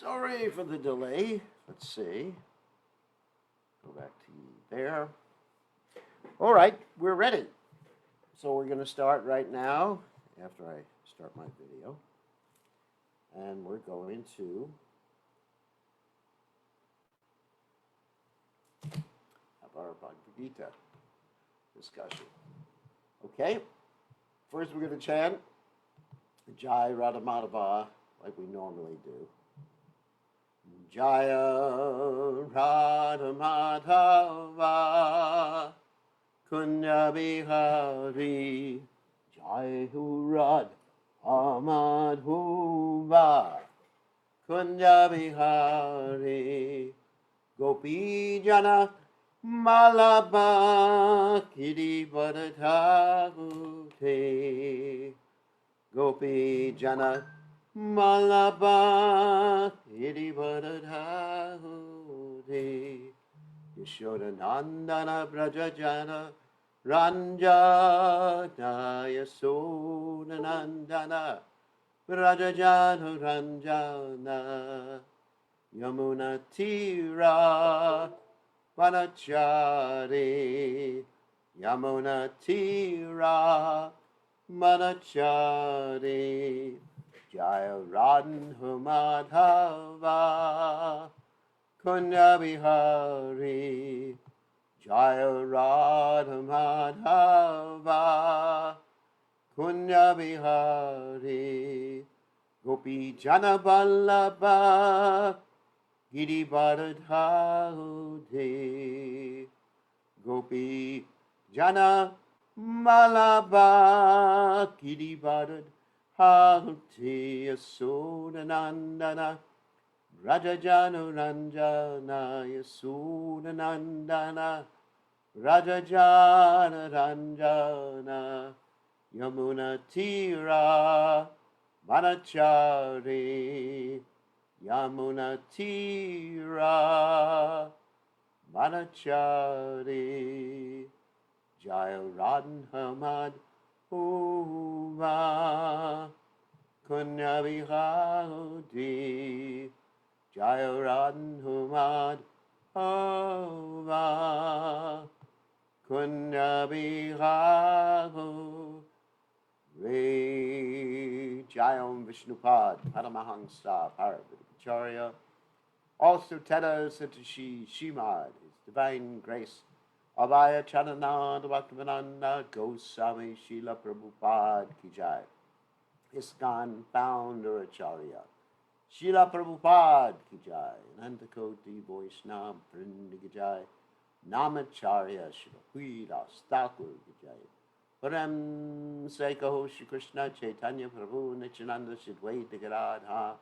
Sorry for the delay. Let's see. Go back to there. All right, we're ready. So we're going to start right now after I start my video. And we're going to have our Bhagavad Gita discussion. Okay, first we're going to chant Jai Radha Madhava like we normally do. Jaya Radha Madhava Kunya Bihari Jai Radha Madhava Kunya Bihari Gopi Jana Malaba Kiri Bharatavute Gopi Jana Malaba Iri Bharadhahude Yashoda Nandana Brajajana Ranjana Yasoda Nandana Brajajana Ranjana Yamuna Tira Manachari Yamuna Tira Manachari Jaya Radha Madhava Kunya Bihari Jaya Radha Madhava Kunya Bihari Gopi Jana Vallabha Giri Bharadhahude Gopi Jana Malabha Giri Bharadhahude Bhakti Yasodhanandana Rajajana Ranjana Yasodhanandana Rajajana Ranjana Yamuna Tira Manachari Yamuna Tira Manachari Jaya Radha Uva Kunya Bihari Jaya Radha Uva Kunya Bihari Jayam Vishnupad Paramahangsa Parabhacharya. Also Teta Satashi Shimad, His Divine Grace Abhaya Chanananda Bhaktivedanta Goswami Srila Prabhupada Ki Jai. ISKCON Founder Acharya Srila Prabhupada Ki Jai. Anantakoti Vaishnava Vrinda Ki Jai. Namacharya Srila Hridas Thakur Ki Jai. Param Saikaho Shri Krishna Chaitanya Prabhu Nityananda Sidvaita Gadadha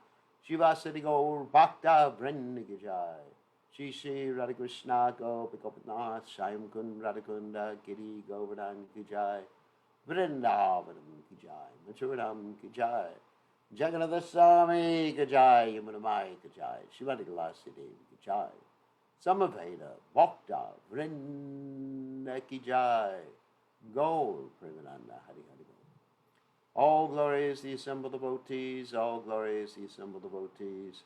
Shivasati Gaur Bhakta Vrinda Ki Jai. Shri Shri Radha Krishna Gopi Gopinath Shyam Kund Radhakunda Giri Govardhan Ki Jai. Vrindavanam Ki Jai. Mathuram Ki Jai. Jagannath Swami Ki Jai. Yamunamai Ki Jai. Shivati Galasi Devi Ki Jai. Samaveda Bhakta Vrinda Ki Jai. Gaur Premananda Hari Hari Gaur. All glory is the assembled devotees. All glory is the assembled devotees.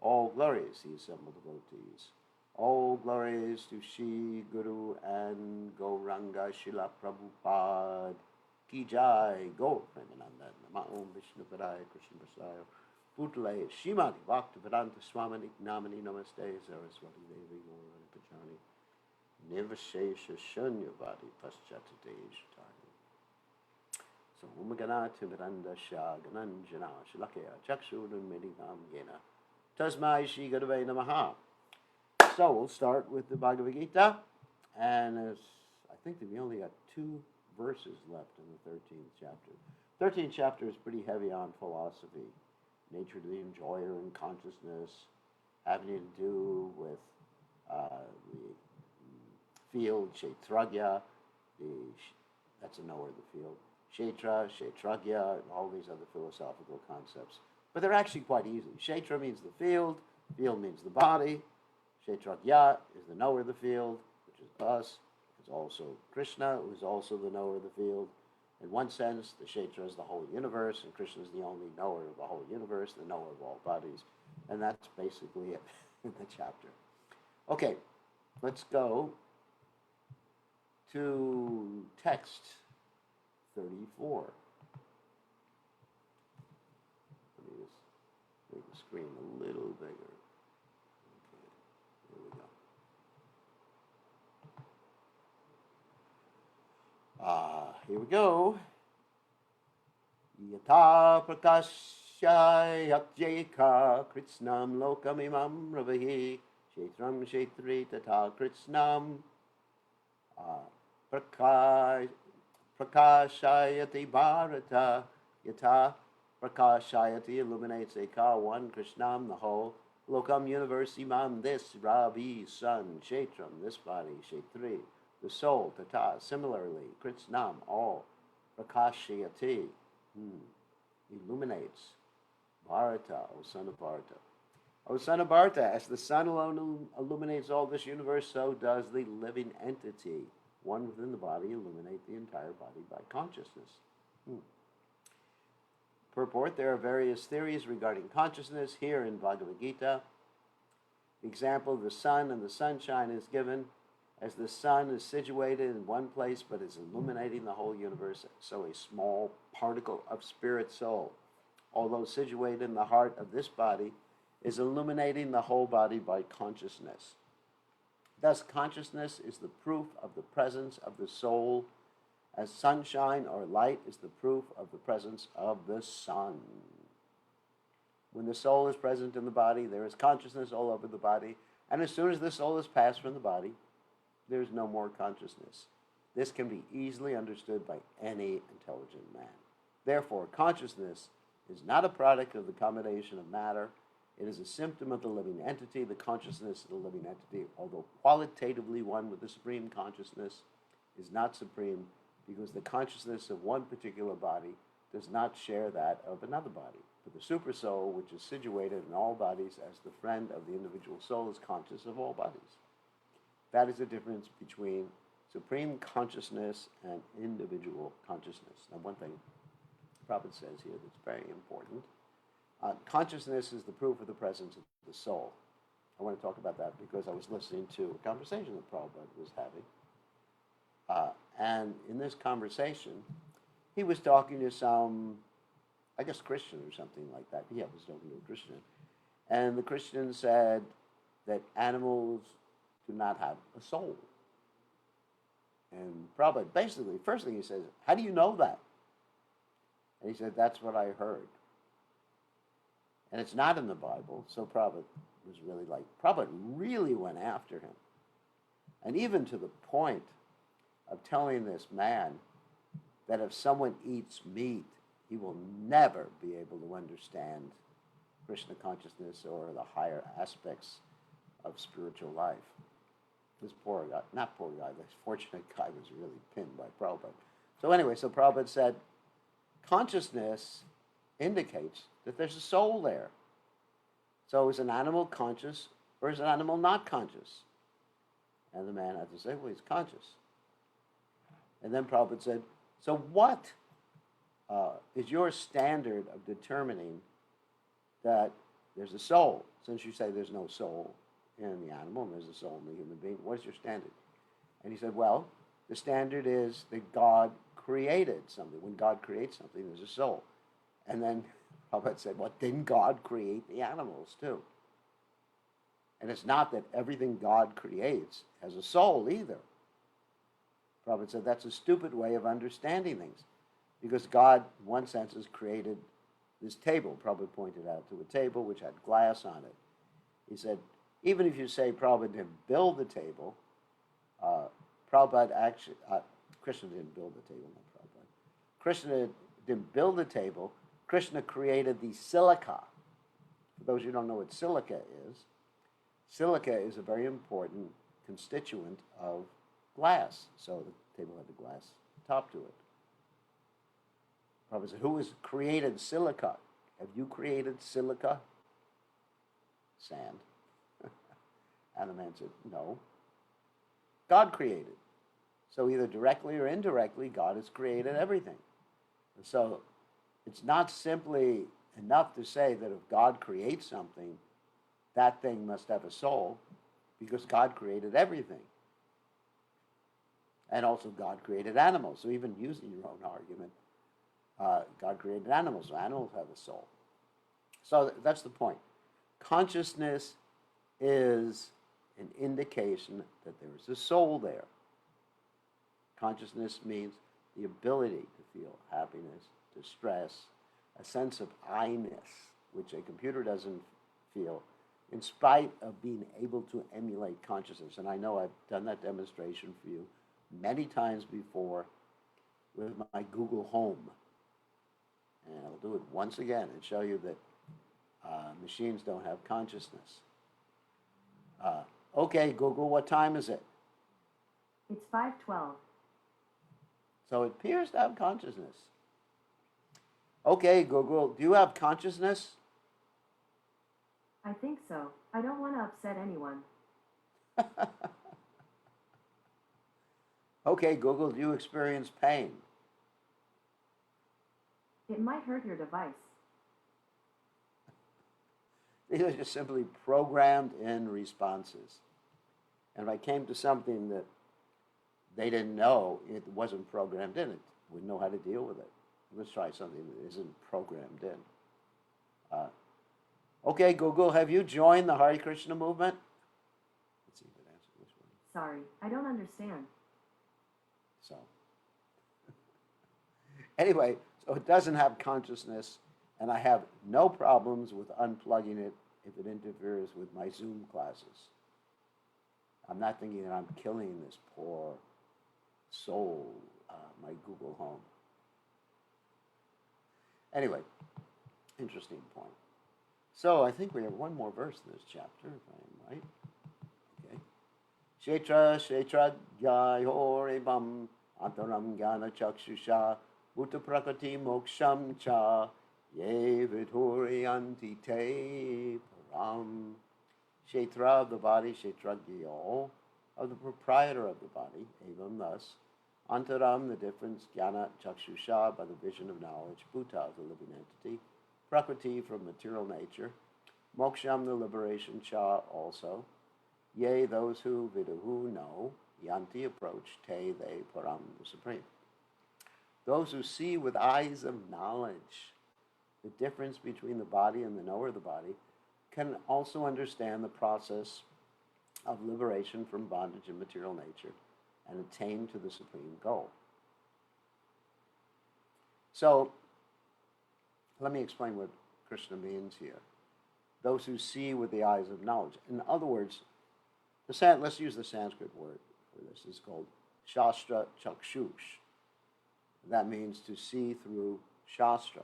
All glories the assembled devotees. All glories to Shri Guru and Gauranga Srila Prabhupada Ki Jai. Gaur Premananda Nama Om Vishnu Padaya Krishna Prasaya Putale Shrimati Bhaktivedanta Swami Namani Namaste Saraswati Devi Gauranga Pachani Nivashesha Shunyavadi Paschatade Shatani. So Umagana Timiranda Shah Gananjana Shalakya Chakshudan Medikam Gena Tasmai Shri Gurave Namaha. So we'll start with the Bhagavad Gita, and I think that we only got 2 verses left in the 13th chapter. 13th chapter is pretty heavy on philosophy, nature of the enjoyer and consciousness, having to do with the field, Kshetragya, that's a knower of the field, Kshetra, Kshetragya, and all these other philosophical concepts. But they're actually quite easy. Kshetra means the field means the body. Kshetragya is the knower of the field, which is us. It's also Krishna, who is also the knower of the field. In one sense, the Kshetra is the whole universe, and Krishna is the only knower of the whole universe, the knower of all bodies. And that's basically it in the chapter. Okay, let's go to text 34. Let me just make the screen a little bigger. Okay, here we go. Here we go. Yata prakashyayatjeka kritsnam lokamimam ravahi kshetram kshetri tata kritsnam prakashayati bharata yata prakashayati illuminates eka one krishnam the whole lokam universe imam this ravi sun kshetram this body kshetri the soul tata similarly kritsnam all prakashayati illuminates Bharata, O son of Bharata. O son of Bharata, as the sun alone illuminates all this universe, so does the living entity, one within the body, illuminate the entire body by consciousness. Purport, there are various theories regarding consciousness here in Bhagavad Gita. The example of the sun and the sunshine is given. As the sun is situated in one place but is illuminating the whole universe, so a small particle of spirit soul, although situated in the heart of this body, is illuminating the whole body by consciousness. Thus, consciousness is the proof of the presence of the soul, as sunshine or light is the proof of the presence of the sun. When the soul is present in the body, there is consciousness all over the body, and as soon as the soul is passed from the body, there's no more consciousness. This can be easily understood by any intelligent man. Therefore, consciousness is not a product of the combination of matter. It is a symptom of the living entity, the consciousness of the living entity, although qualitatively one with the supreme consciousness is not supreme because the consciousness of one particular body does not share that of another body. But the supersoul, which is situated in all bodies as the friend of the individual soul, is conscious of all bodies. That is the difference between supreme consciousness and individual consciousness. Now, one thing Prabhupada says here that's very important. Consciousness is the proof of the presence of the soul. I want to talk about that because I was listening to a conversation that Prabhupada was having. And in this conversation, he was talking to some, I guess, Christian or something like that. Yeah, he was talking to a Christian. And the Christian said that animals do not have a soul. And Prabhupada, basically, first thing he says, how do you know that? And he said, that's what I heard. And it's not in the Bible, so Prabhupada was really like, Prabhupada really went after him. And even to the point of telling this man that if someone eats meat, he will never be able to understand Krishna consciousness or the higher aspects of spiritual life. This poor guy, not poor guy, this fortunate guy was really pinned by Prabhupada. So anyway, so Prabhupada said, consciousness indicates that there's a soul there. So is an animal conscious or is an animal not conscious? And the man had to say, well, he's conscious. And then Prabhupada said, so what is your standard of determining that there's a soul? Since you say there's no soul in the animal and there's a soul in the human being, what is your standard? And he said, well, the standard is that God created something. When God creates something, there's a soul. And then Prabhupada said, well, didn't God create the animals too? And it's not that everything God creates has a soul either. Prabhupada said that's a stupid way of understanding things. Because God, in one sense, has created this table. Prabhupada pointed out to a table which had glass on it. He said, even if you say Prabhupada didn't build the table, Prabhupada actually, Krishna didn't build the table, not Prabhupada. Krishna didn't build the table. Krishna created the silica. For those who don't know what silica is a very important constituent of glass. So the table had the glass top to it. Prabhupada said, who has created silica? Have you created silica? Sand. And the man said, no. God created. So either directly or indirectly, God has created everything. And so it's not simply enough to say that if God creates something, that thing must have a soul, because God created everything. And also God created animals. So even using your own argument, God created animals, so animals have a soul. So that's the point. Consciousness is an indication that there is a soul there. Consciousness means the ability to feel happiness, distress, a sense of I-ness, which a computer doesn't feel, in spite of being able to emulate consciousness. And I know I've done that demonstration for you many times before with my Google Home. And I'll do it once again and show you that machines don't have consciousness. Okay, Google, what time is it? It's 5:12. So it appears to have consciousness. Okay, Google, do you have consciousness? I think so. I don't want to upset anyone. Okay, Google, do you experience pain? It might hurt your device. These are just simply programmed in responses. And if I came to something that they didn't know, it wasn't programmed in, it wouldn't know how to deal with it. Let's try something that isn't programmed in. Okay, Google, have you joined the Hare Krishna movement? Let's see if it answers this one. Sorry, I don't understand. So, anyway, so it doesn't have consciousness, and I have no problems with unplugging it if it interferes with my Zoom classes. I'm not thinking that I'm killing this poor soul, my Google Home. Anyway, interesting point. So I think we have one more verse in this chapter, if I am right. Okay. Kshetra gyayorebam antaram gyana chakshusha bhuta prakriti moksham cha ye vidhuriyanti te param. Kshetra of the body, kshetragyo of the proprietor of the body, evam thus. Antaram, the difference, jnana chakshusha, by the vision of knowledge, bhuta, the living entity, prakriti, from material nature, moksham, the liberation, cha, also, yea, those who viduhu know, yanti, approach, te, they, param, the supreme. Those who see with eyes of knowledge the difference between the body and the knower of the body can also understand the process of liberation from bondage and material nature and attain to the supreme goal. So, let me explain what Krishna means here. Those who see with the eyes of knowledge. In other words, let's use the Sanskrit word for this. It's called Shastra Chakshush. That means to see through Shastra.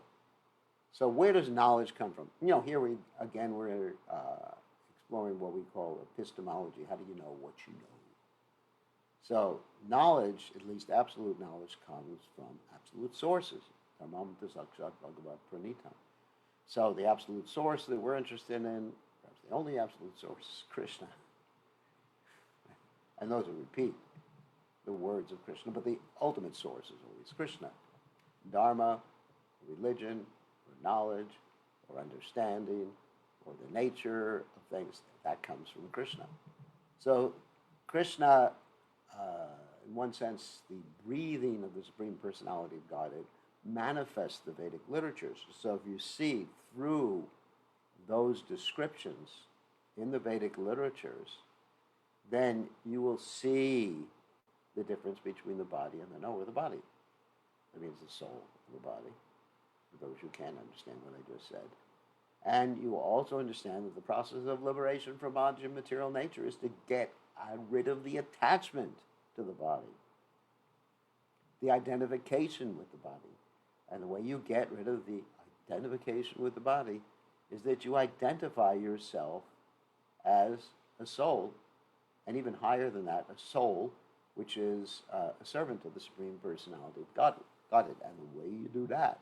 So where does knowledge come from? Here we're exploring what we call epistemology. How do you know what you know? So knowledge, at least absolute knowledge, comes from absolute sources. So the absolute source that we're interested in, perhaps the only absolute source, is Krishna. And those will repeat the words of Krishna, but the ultimate source is always Krishna. Dharma, religion, or knowledge, or understanding, or the nature of things, that comes from Krishna. So Krishna, in one sense, the breathing of the Supreme Personality of Godhead, manifests the Vedic literatures. So if you see through those descriptions in the Vedic literatures, then you will see the difference between the body and the knower of the body. That means the soul of the body, for those who can't understand what I just said. And you will also understand that the process of liberation from bondage and material nature is to get rid of the attachment to the body, the identification with the body. And the way you get rid of the identification with the body is that you identify yourself as a soul, and even higher than that, a soul, which is a servant of the Supreme Personality of Godhead. And the way you do that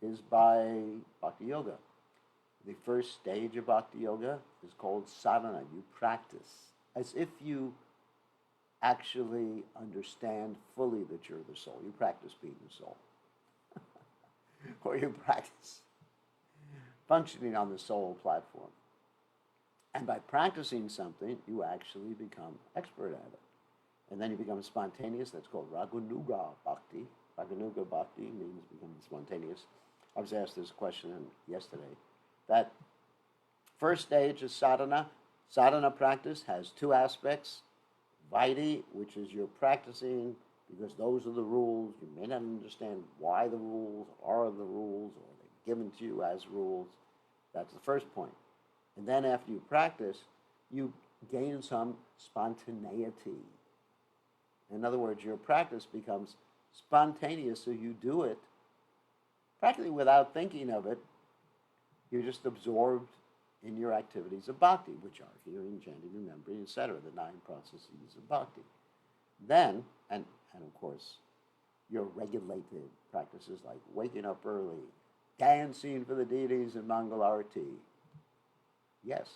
is by Bhakti Yoga. The first stage of Bhakti Yoga is called sadhana. You practice as if you actually understand fully that you're the soul. You practice being the soul. Or you practice functioning on the soul platform. And by practicing something, you actually become expert at it. And then you become spontaneous. That's called Raganuga Bhakti. Raganuga Bhakti means becoming spontaneous. I was asked this question yesterday. That first stage is sadhana. Sadhana practice has two aspects. Vaidhi, which is you're practicing because those are the rules. You may not understand why the rules are the rules or they're given to you as rules. That's the first point. And then after you practice, you gain some spontaneity. In other words, your practice becomes spontaneous, so you do it practically without thinking of it. You're just absorbed in your activities of bhakti, which are hearing, chanting, remembering, etc., the 9 processes of bhakti. Then, and of course, your regulated practices like waking up early, dancing for the deities in Mangal Arati. Yes,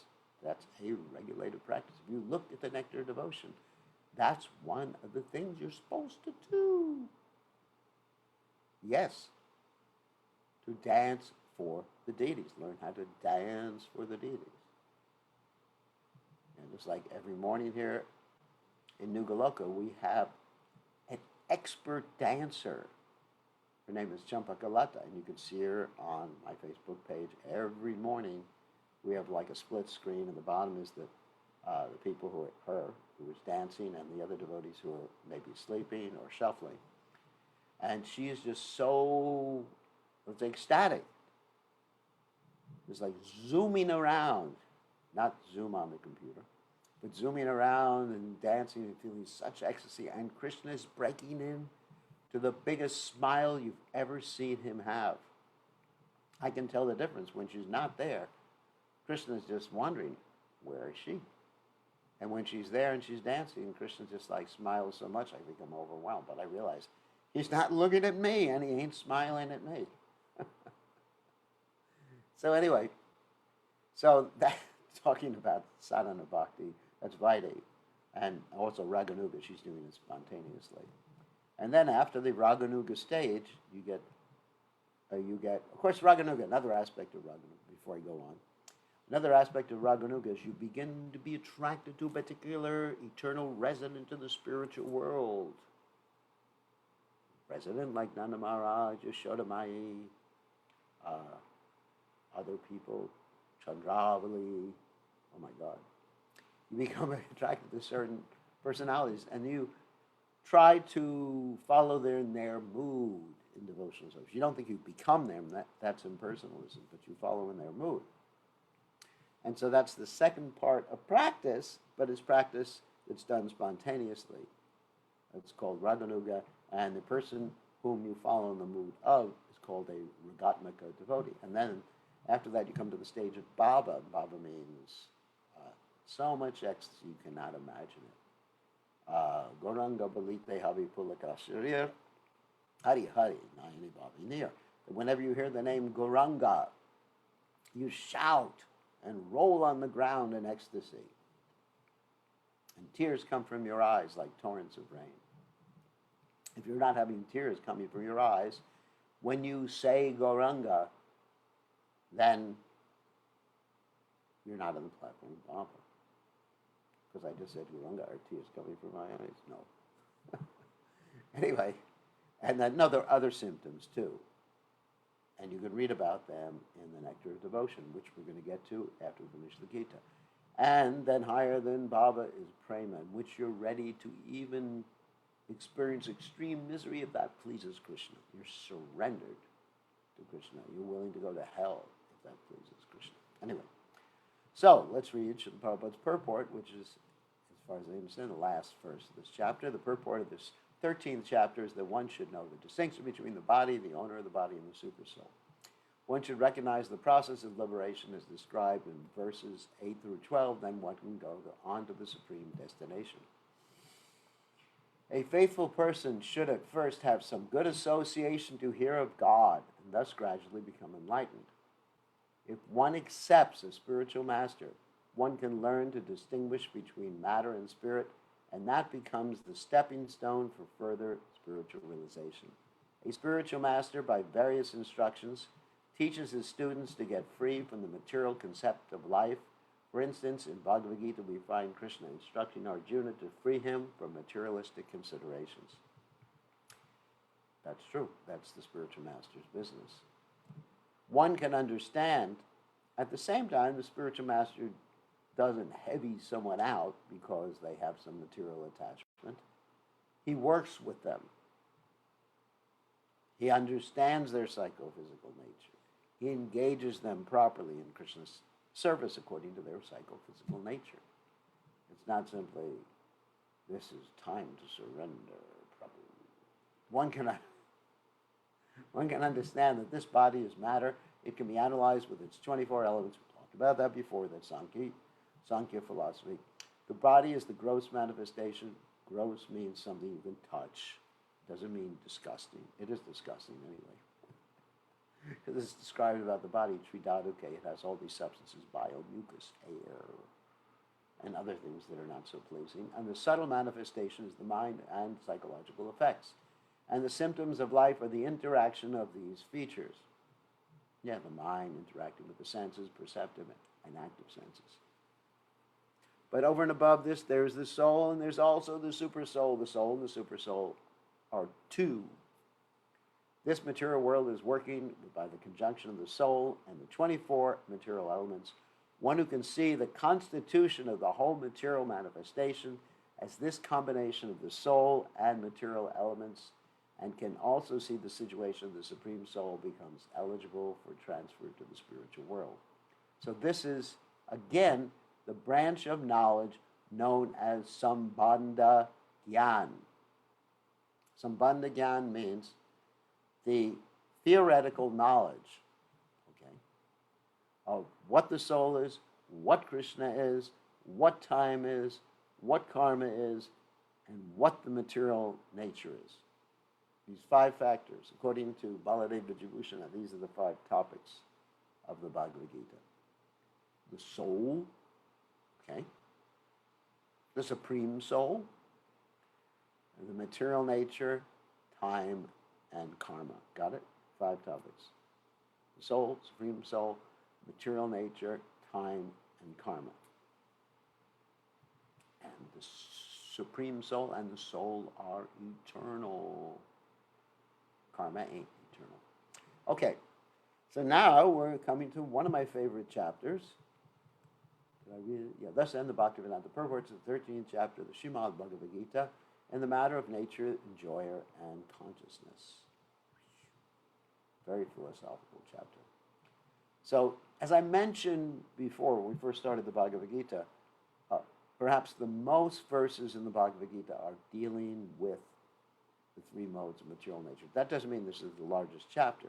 that's a regulated practice. If you look at the Nectar of Devotion, that's one of the things you're supposed to do. Yes, to dance for the deities. Learn how to dance for the deities. And just like every morning here in New Goloka, we have an expert dancer. Her name is Champakalata, and you can see her on my Facebook page every morning. We have like a split screen, and the bottom is the people who is dancing, and the other devotees who are maybe sleeping or shuffling. And she is just so, it's ecstatic. It's like zooming around, not zoom on the computer, but zooming around and dancing and feeling such ecstasy. And Krishna is breaking in to the biggest smile you've ever seen him have. I can tell the difference when she's not there. Krishna's just wondering, where is she? And when she's there and she's dancing, Krishna just like smiles so much, I become overwhelmed. But I realize he's not looking at me and he ain't smiling at me. So anyway, that talking about sadhana bhakti, that's Vaidhi. And also Raganuga, she's doing it spontaneously. And then after the Raganuga stage, you get, of course, Raganuga, another aspect of Raganuga, before I go on. Another aspect of Raganuga is you begin to be attracted to a particular eternal resident in the spiritual world. Resident like Nanda Maharaj, Yashodamai, other people, Chandravali, oh my God. You become attracted to certain personalities and you try to follow their mood in devotional service. You don't think you become them, that's impersonalism, but you follow in their mood. And so that's the second part of practice, but it's practice that's done spontaneously. It's called Raganuga, and the person whom you follow in the mood of is called a Ragatmika devotee. And then after that you come to the stage of Bhava. Bhava means so much ecstasy you cannot imagine it. Goranga Balite Havi Pulaka Sharir, Hari Hari, Nayani Bhavi Near. Whenever you hear the name Goranga, you shout and roll on the ground in ecstasy. And tears come from your eyes like torrents of rain. If you're not having tears coming from your eyes, when you say Gauranga, then you're not on the platform of Bhava. Because I just said Gauranga, are tears coming from my eyes? No. Anyway, and then there are other symptoms too. And you can read about them in the Nectar of Devotion, which we're going to get to after we finish the Gita. And then higher than Bhava is Prema, in which you're ready to even experience extreme misery if that pleases Krishna. You're surrendered to Krishna. You're willing to go to hell if that pleases Krishna. Anyway, so let's read Srila Prabhupada's purport, which is, as far as I understand, the last verse of this chapter. The purport of this 13th chapter is that one should know the distinction between the body, the owner of the body, and the supersoul. One should recognize the process of liberation as described in verses 8 through 12, then one can go on to the supreme destination. A faithful person should at first have some good association to hear of God, and thus gradually become enlightened. If one accepts a spiritual master, one can learn to distinguish between matter and spirit, and that becomes the stepping stone for further spiritual realization. A spiritual master, by various instructions, teaches his students to get free from the material concept of life. For instance, in Bhagavad Gita, we find Krishna instructing Arjuna to free him from materialistic considerations. That's true. That's the spiritual master's business. One can understand, at the same time, the spiritual master doesn't heavy someone out because they have some material attachment. He works with them. He understands their psychophysical nature. He engages them properly in Krishna's service according to their psychophysical nature. It's not simply, this is time to surrender. One can understand that this body is matter. It can be analyzed with its 24 elements. We talked about that before, that's Sankhya philosophy. The body is the gross manifestation. Gross means something you can touch. Doesn't mean disgusting. It is disgusting anyway. This is described about the body, Tridaduke. It has all these substances, bile, mucus, air, and other things that are not so pleasing. And the subtle manifestation is the mind and psychological effects. And the symptoms of life are the interaction of these features. Yeah, the mind interacting with the senses, perceptive and active senses. But over and above this, there's the soul, and there's also the super soul. The soul and the super soul are two. This material world is working by the conjunction of the soul and the 24 material elements. One who can see the constitution of the whole material manifestation as this combination of the soul and material elements, and can also see the situation of the Supreme Soul, becomes eligible for transfer to the spiritual world. So this is, again, the branch of knowledge known as Sambandha Gyan. Sambandha Gyan means the theoretical knowledge, okay, of what the soul is, what Krishna is, what time is, what karma is, and what the material nature is. These 5 factors, according to Baladeva Vijayabhushan, these are the 5 topics of the Bhagavad Gita. The soul, okay, the Supreme Soul, the material nature, time, and karma. Got it? 5 topics. The soul, Supreme Soul, material nature, time, and karma. And the Supreme Soul and the soul are eternal. Karma ain't eternal. Okay, so now we're coming to one of my favorite chapters. Did I read it? Yeah, thus end the Bhaktivedanta purports of the 13th chapter of the Srimad Bhagavad Gita in the matter of nature, enjoyer, and consciousness. Very philosophical chapter. So, as I mentioned before, when we first started the Bhagavad Gita, perhaps the most verses in the Bhagavad Gita are dealing with the 3 modes of material nature. That doesn't mean this is the largest chapter,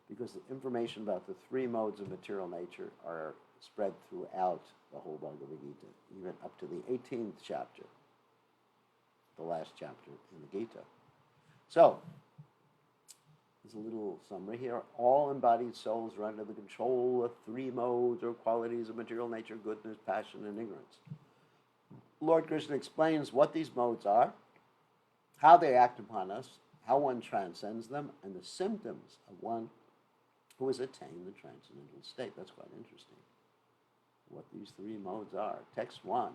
because the information about the 3 modes of material nature are spread throughout the whole Bhagavad Gita, even up to the 18th chapter, the last chapter in the Gita. So, there's a little summary here. All embodied souls are under the control of 3 modes or qualities of material nature: goodness, passion, and ignorance. Lord Krishna explains what these modes are, how they act upon us, how one transcends them, and the symptoms of one who has attained the transcendental state. That's quite interesting, what these 3 modes are. Text 1.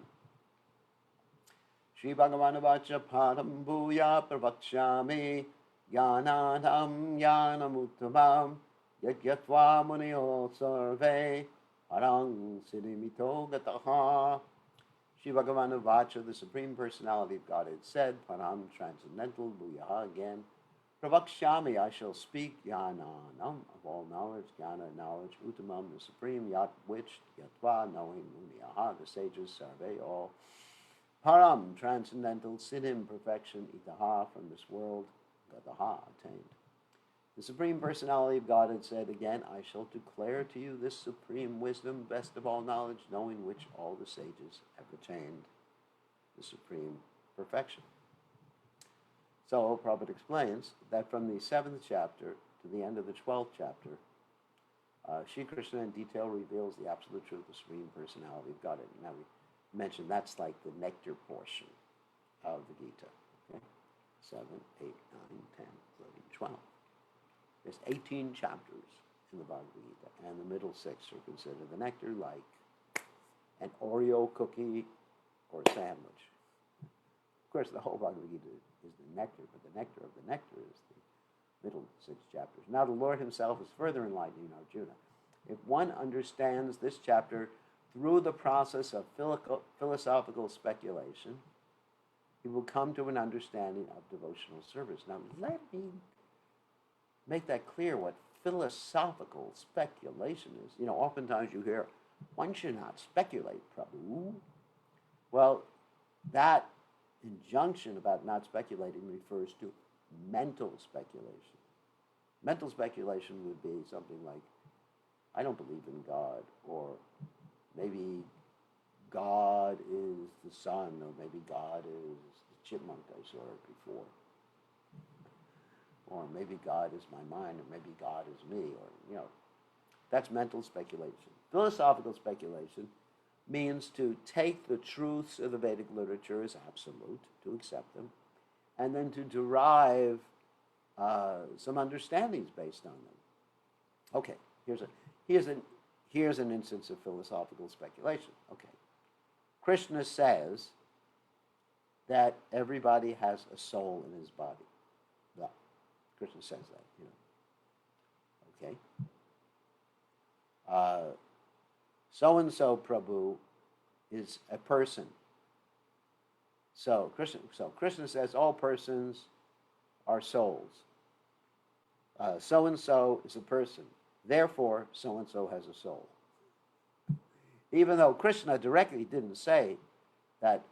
Shri Bhagavan Vacha Padam Bhuya Pravakshami Jnananam Jnanamuttamam Yagyatva Muniyo Sarve Parang Siddhimito Gataha. Shri Bhagavan Vacha, the Supreme Personality of Godhead, said, Param, transcendental, Bhuyaha, again, Pravakshami, I shall speak, Jnananam, of all knowledge, Jnana, knowledge, Uttamam, the Supreme, Yat, which, Yatva, knowing, Muniyaha, the sages, Sarve, all. Param, transcendental, Siddhim, perfection, Itaha, from this world, Gataha, attained. The Supreme Personality of Godhead said again, I shall declare to you this supreme wisdom, best of all knowledge, knowing which all the sages have attained the supreme perfection. So, Prabhupada explains that from the 7th chapter to the end of the 12th chapter, Shri Krishna in detail reveals the absolute truth of the Supreme Personality of Godhead. Now, we mentioned that's like the nectar portion of the Gita. Okay? 7, 8, 9, 10, 11, 12. There's 18 chapters in the Bhagavad Gita, and the middle six are considered the nectar, like an Oreo cookie or a sandwich. Of course, the whole Bhagavad Gita is the nectar, but the nectar of the nectar is the middle six chapters. Now the Lord himself is further enlightening Arjuna. If one understands this chapter through the process of philosophical speculation, he will come to an understanding of devotional service. Now let me make that clear what philosophical speculation is. You know, oftentimes you hear, one should not speculate, Prabhu. Well, that injunction about not speculating refers to mental speculation. Mental speculation would be something like, I don't believe in God, or maybe God is the sun, or maybe God is the chipmunk I saw before. Or maybe God is my mind, or maybe God is me, or, you know, that's mental speculation. Philosophical speculation means to take the truths of the Vedic literature as absolute, to accept them, and then to derive some understandings based on them. Okay, here's an instance of philosophical speculation. Okay, Krishna says that everybody has a soul in his body. Well, Krishna says that, you know. Okay. So-and-so Prabhu is a person. So Krishna says all persons are souls. So-and-so is a person. Therefore, so-and-so has a soul. Even though Krishna directly didn't say that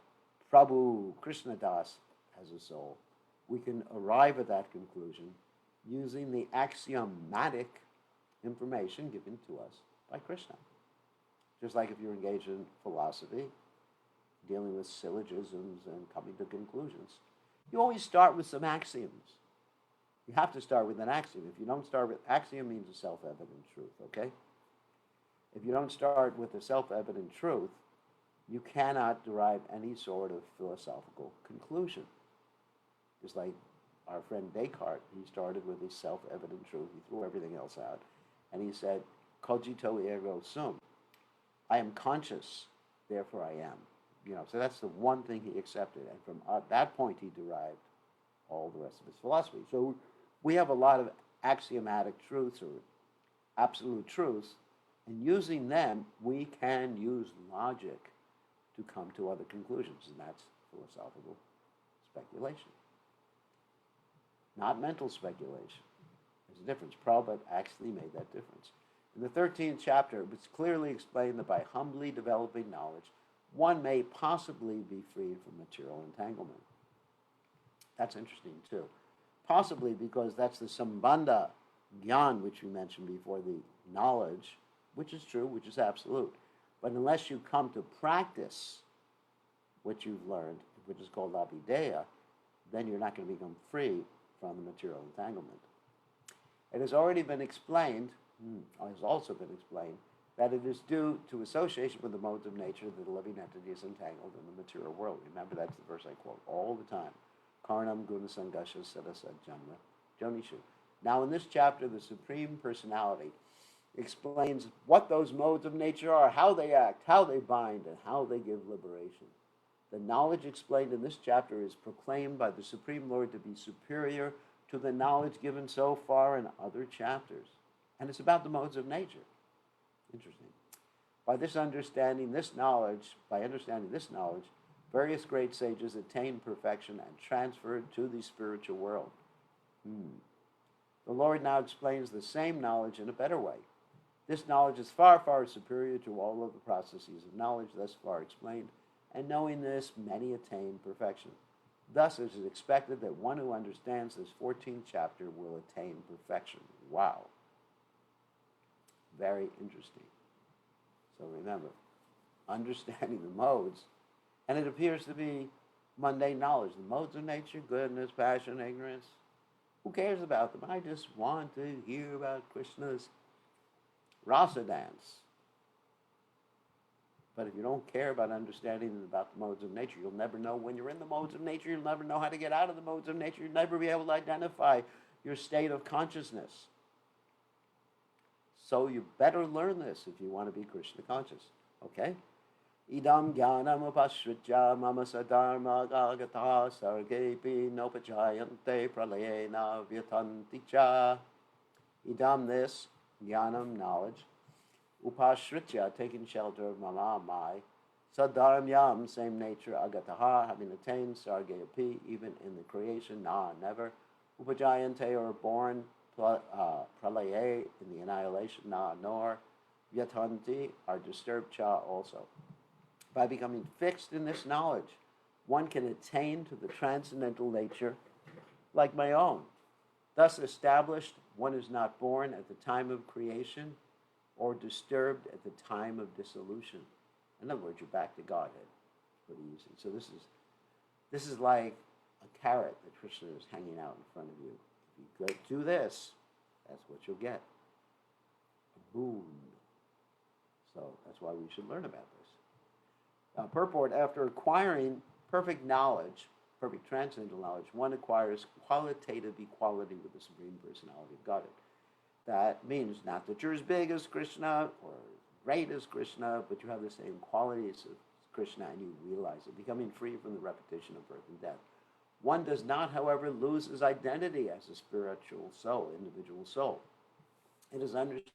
Prabhu Krishna Das has a soul, we can arrive at that conclusion using the axiomatic information given to us by Krishna. Just like if you're engaged in philosophy, dealing with syllogisms and coming to conclusions, you always start with some axioms. You have to start with an axiom. If you don't start with, axiom means a self-evident truth, okay? If you don't start with a self-evident truth, you cannot derive any sort of philosophical conclusion. Just like our friend Descartes, he started with a self-evident truth. He threw everything else out. And he said, cogito ergo sum. I am conscious, therefore I am. You know, so that's the one thing he accepted. And from that point, he derived all the rest of his philosophy. So we have a lot of axiomatic truths or absolute truths, and using them, we can use logic to come to other conclusions, and that's philosophical speculation. Not mental speculation. There's a difference. Prabhupada actually made that difference. In the 13th chapter, it's clearly explained that by humbly developing knowledge, one may possibly be freed from material entanglement. That's interesting too. Possibly because that's the sambandha gyan, which we mentioned before, the knowledge, which is true, which is absolute. But unless you come to practice what you've learned, which is called abhideya, then you're not going to become free from the material entanglement. It has already been explained, has also been explained, that it is due to association with the modes of nature that a living entity is entangled in the material world. Remember, that's the verse I quote all the time. Karnam guna sangasha sadasa janma jonishu. Now in this chapter, the Supreme Personality explains what those modes of nature are, how they act, how they bind, and how they give liberation. The knowledge explained in this chapter is proclaimed by the Supreme Lord to be superior to the knowledge given so far in other chapters. And it's about the modes of nature. Interesting. By understanding this knowledge, various great sages attained perfection and transferred to the spiritual world. The Lord now explains the same knowledge in a better way. This knowledge is far, far superior to all of the processes of knowledge thus far explained, and knowing this, many attain perfection. Thus, it is expected that one who understands this 14th chapter will attain perfection. Wow. Very interesting. So remember, understanding the modes, and it appears to be mundane knowledge. The modes of nature, goodness, passion, ignorance. Who cares about them? I just want to hear about Krishna's rasa dance. But if you don't care about understanding about the modes of nature, you'll never know when you're in the modes of nature. You'll never know how to get out of the modes of nature. You'll never be able to identify your state of consciousness. So you better learn this if you want to be Krishna conscious. Okay? Idam jnanam upashritya mama sadharma gagata sargepi nopajayante pralayena vyatanti cha. Idam, this, jnanam, knowledge, upashritya, taking shelter of mama, my, sadharmyam, same nature, agataha, having attained, sargepi, even in the creation, na, never, upajayante, or born, pralaye, in the annihilation, na, nor, vyatanti, are disturbed, cha, also. By becoming fixed in this knowledge, one can attain to the transcendental nature like my own. Thus established, one is not born at the time of creation or disturbed at the time of dissolution. In other words, you're back to Godhead. It's pretty easy. So this is like a carrot that Krishna is hanging out in front of you. If you do this, that's what you'll get. A boon. So that's why we should learn about this. Purport, after acquiring perfect knowledge, perfect transcendental knowledge, one acquires qualitative equality with the Supreme Personality of Godhead. That means not that you're as big as Krishna or great as Krishna, but you have the same qualities of Krishna and you realize it, becoming free from the repetition of birth and death. One does not, however, lose his identity as a spiritual soul, individual soul. It is understood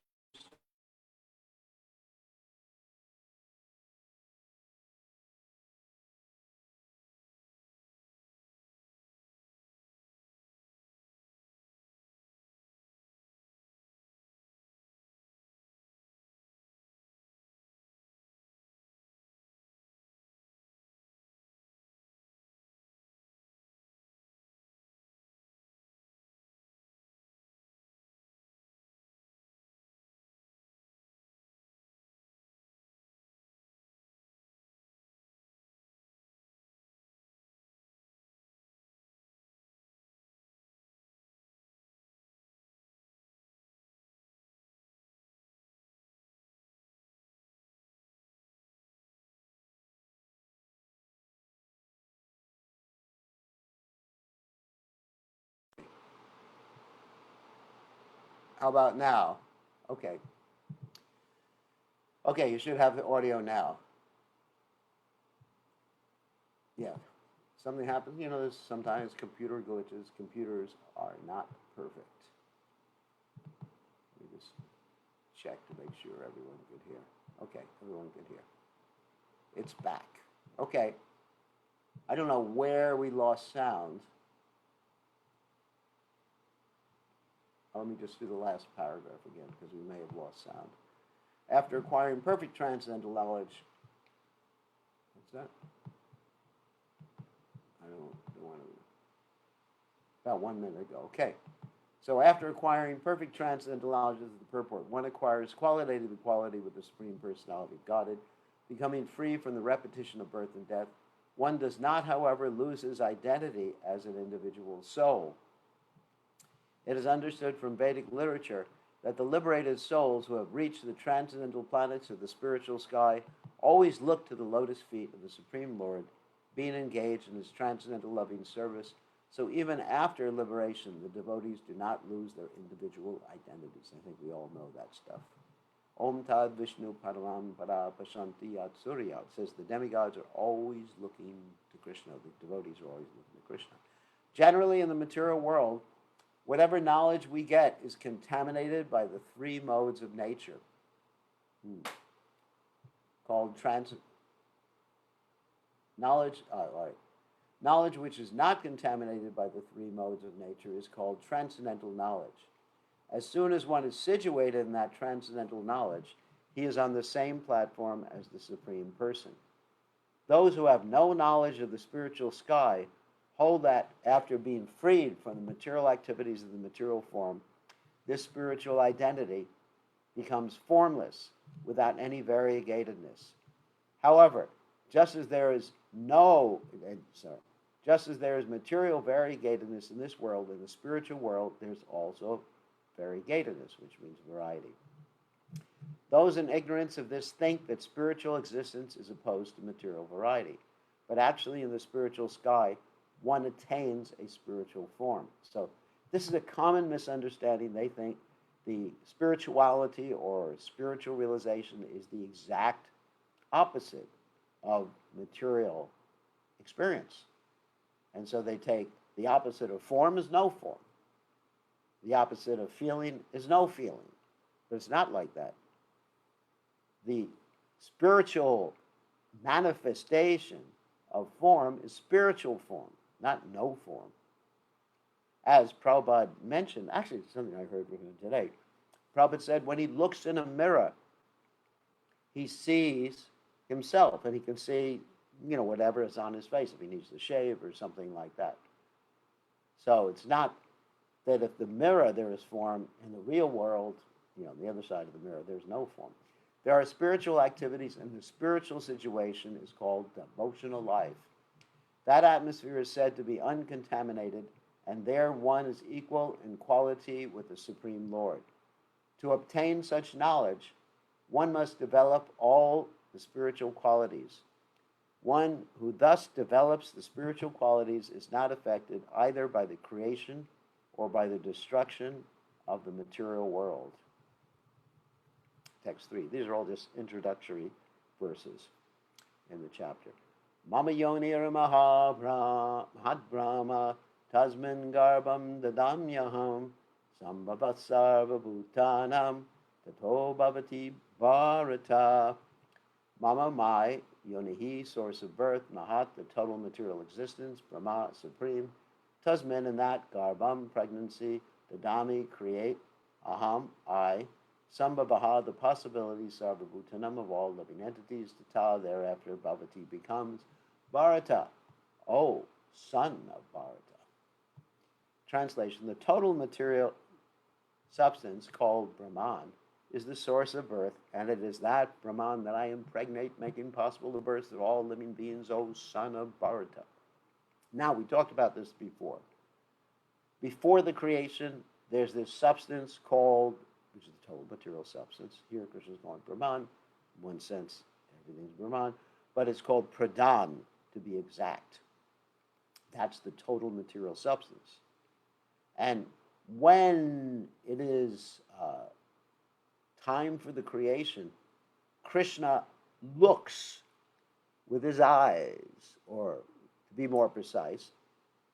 How about now? Okay. Okay, you should have the audio now. Yeah. Something happens, there's sometimes computer glitches. Computers are not perfect. Let me just check to make sure everyone could hear. Okay, everyone could hear. It's back. Okay. I don't know where we lost sound. Let me just do the last paragraph again, because we may have lost sound. After acquiring perfect transcendental knowledge, what's that? I don't want to. About 1 minute ago. Okay. So after acquiring perfect transcendental knowledge, this is the purport. One acquires qualitative equality with the Supreme Personality of Godhead, becoming free from the repetition of birth and death. One does not, however, lose his identity as an individual soul. It is understood from Vedic literature that the liberated souls who have reached the transcendental planets of the spiritual sky always look to the lotus feet of the Supreme Lord, being engaged in his transcendental loving service. So even after liberation, the devotees do not lose their individual identities. I think we all know that stuff. Om Tad Vishnu Param Para Pashanti Yat Surya. It says the demigods are always looking to Krishna. The devotees are always looking to Krishna. Generally, in the material world, whatever knowledge we get is contaminated by the three modes of nature, called knowledge. Knowledge which is not contaminated by the three modes of nature is called transcendental knowledge. As soon as one is situated in that transcendental knowledge, he is on the same platform as the Supreme Person. Those who have no knowledge of the spiritual sky hold that after being freed from the material activities of the material form, this spiritual identity becomes formless without any variegatedness. However, just as there is material variegatedness in this world, in the spiritual world, there's also variegatedness, which means variety. Those in ignorance of this think that spiritual existence is opposed to material variety. But actually, in the spiritual sky, one attains a spiritual form. So this is a common misunderstanding. They think The spirituality or spiritual realization is the exact opposite of material experience. And so they take the opposite of form is no form. The opposite of feeling is no feeling. But it's not like that. The spiritual manifestation of form is spiritual form, not no form. As Prabhupada mentioned, actually it's something I heard from him today, Prabhupada said when he looks in a mirror, he sees himself and he can see, whatever is on his face, if he needs to shave or something like that. So it's not that if the mirror there is form, in the real world, on the other side of the mirror, there's no form. There are spiritual activities, and the spiritual situation is called devotional life. That atmosphere is said to be uncontaminated, and there one is equal in quality with the Supreme Lord. To obtain such knowledge, one must develop all the spiritual qualities. One who thus develops the spiritual qualities is not affected either by the creation or by the destruction of the material world. Text 3. These are all just introductory verses in the chapter. Mama yonir mahadbrahma tasmin garbam dadamyaham sambhavat sarva bhutanam tato bhavati bharata. Mama, my, yonihi, source of birth, mahat, the total material existence, brahma, supreme, tasmin, in that, garbam, pregnancy, dadami, create, aham, I, sambhavaha, the possibility, sarva bhutanam, of all living entities, tata, thereafter, bhavati, becomes, bharata, oh, son of Bharata. Translation, the total material substance called Brahman is the source of birth, and it is that Brahman that I impregnate, making possible the birth of all living beings, O son of Bharata. Now, we talked about this before. Before the creation, there's this substance called, which is the total material substance. Here, Krishna is calling Brahman. In one sense, everything's Brahman, but it's called Pradhan, to be exact. That's the total material substance. And when it is time for the creation, Krishna looks with his eyes, or to be more precise,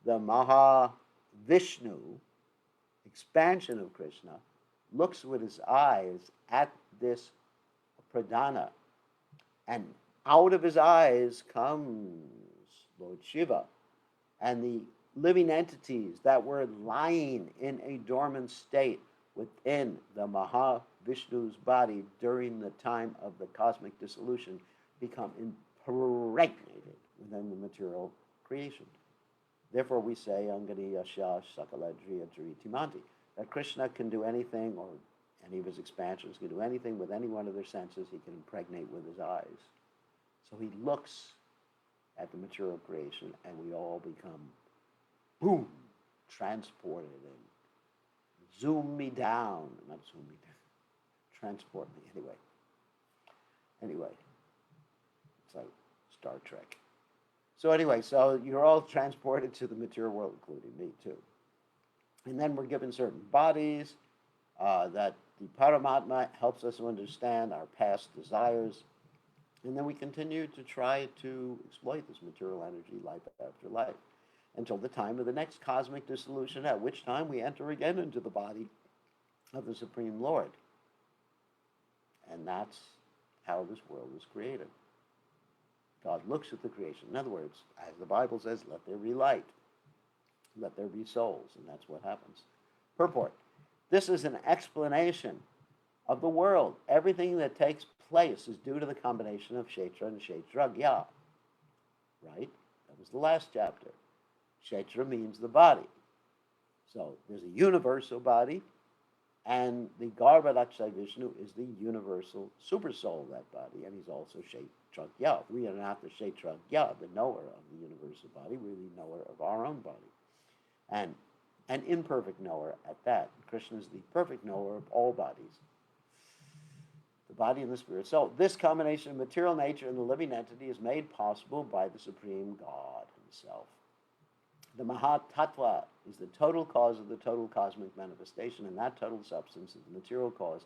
the Mahavishnu, expansion of Krishna, looks with his eyes at this Pradhana, and out of his eyes comes Lord Shiva, and the living entities that were lying in a dormant state within the Mahavishnu's body during the time of the cosmic dissolution become impregnated within the material creation. Therefore we say, Angani Yasha Sakaladriya Timanti, that Krishna can do anything, or any of his expansions can do anything with any one of their senses he can impregnate with his eyes. So he looks at the material creation, and we all become, boom, transported, and zoom me down, not zoom me down, transport me, anyway, it's like Star Trek. So anyway, so you're all transported to the material world, including me too. And then we're given certain bodies that the Paramatma helps us to understand our past desires. And then we continue to try to exploit this material energy life after life until the time of the next cosmic dissolution, at which time we enter again into the body of the Supreme Lord. And that's how this world was created. God looks at the creation. In other words, as the Bible says, let there be light. Let there be souls, and that's what happens. Purport. This is an explanation of the world. Everything that takes place is due to the combination of Kshetra and Kshetragya. Right? That was the last chapter. Kshetra means the body. So there's a universal body, and the Garbhadakshay Vishnu is the universal super soul of that body, and he's also Kshetragya. We are not the Kshetragya, the knower of the universal body. We're the knower of our own body. And an imperfect knower at that. Krishna is the perfect knower of all bodies, the body and the spirit. So this combination of material nature and the living entity is made possible by the Supreme God himself. The Mahatattva is the total cause of the total cosmic manifestation, and that total substance is the material cause,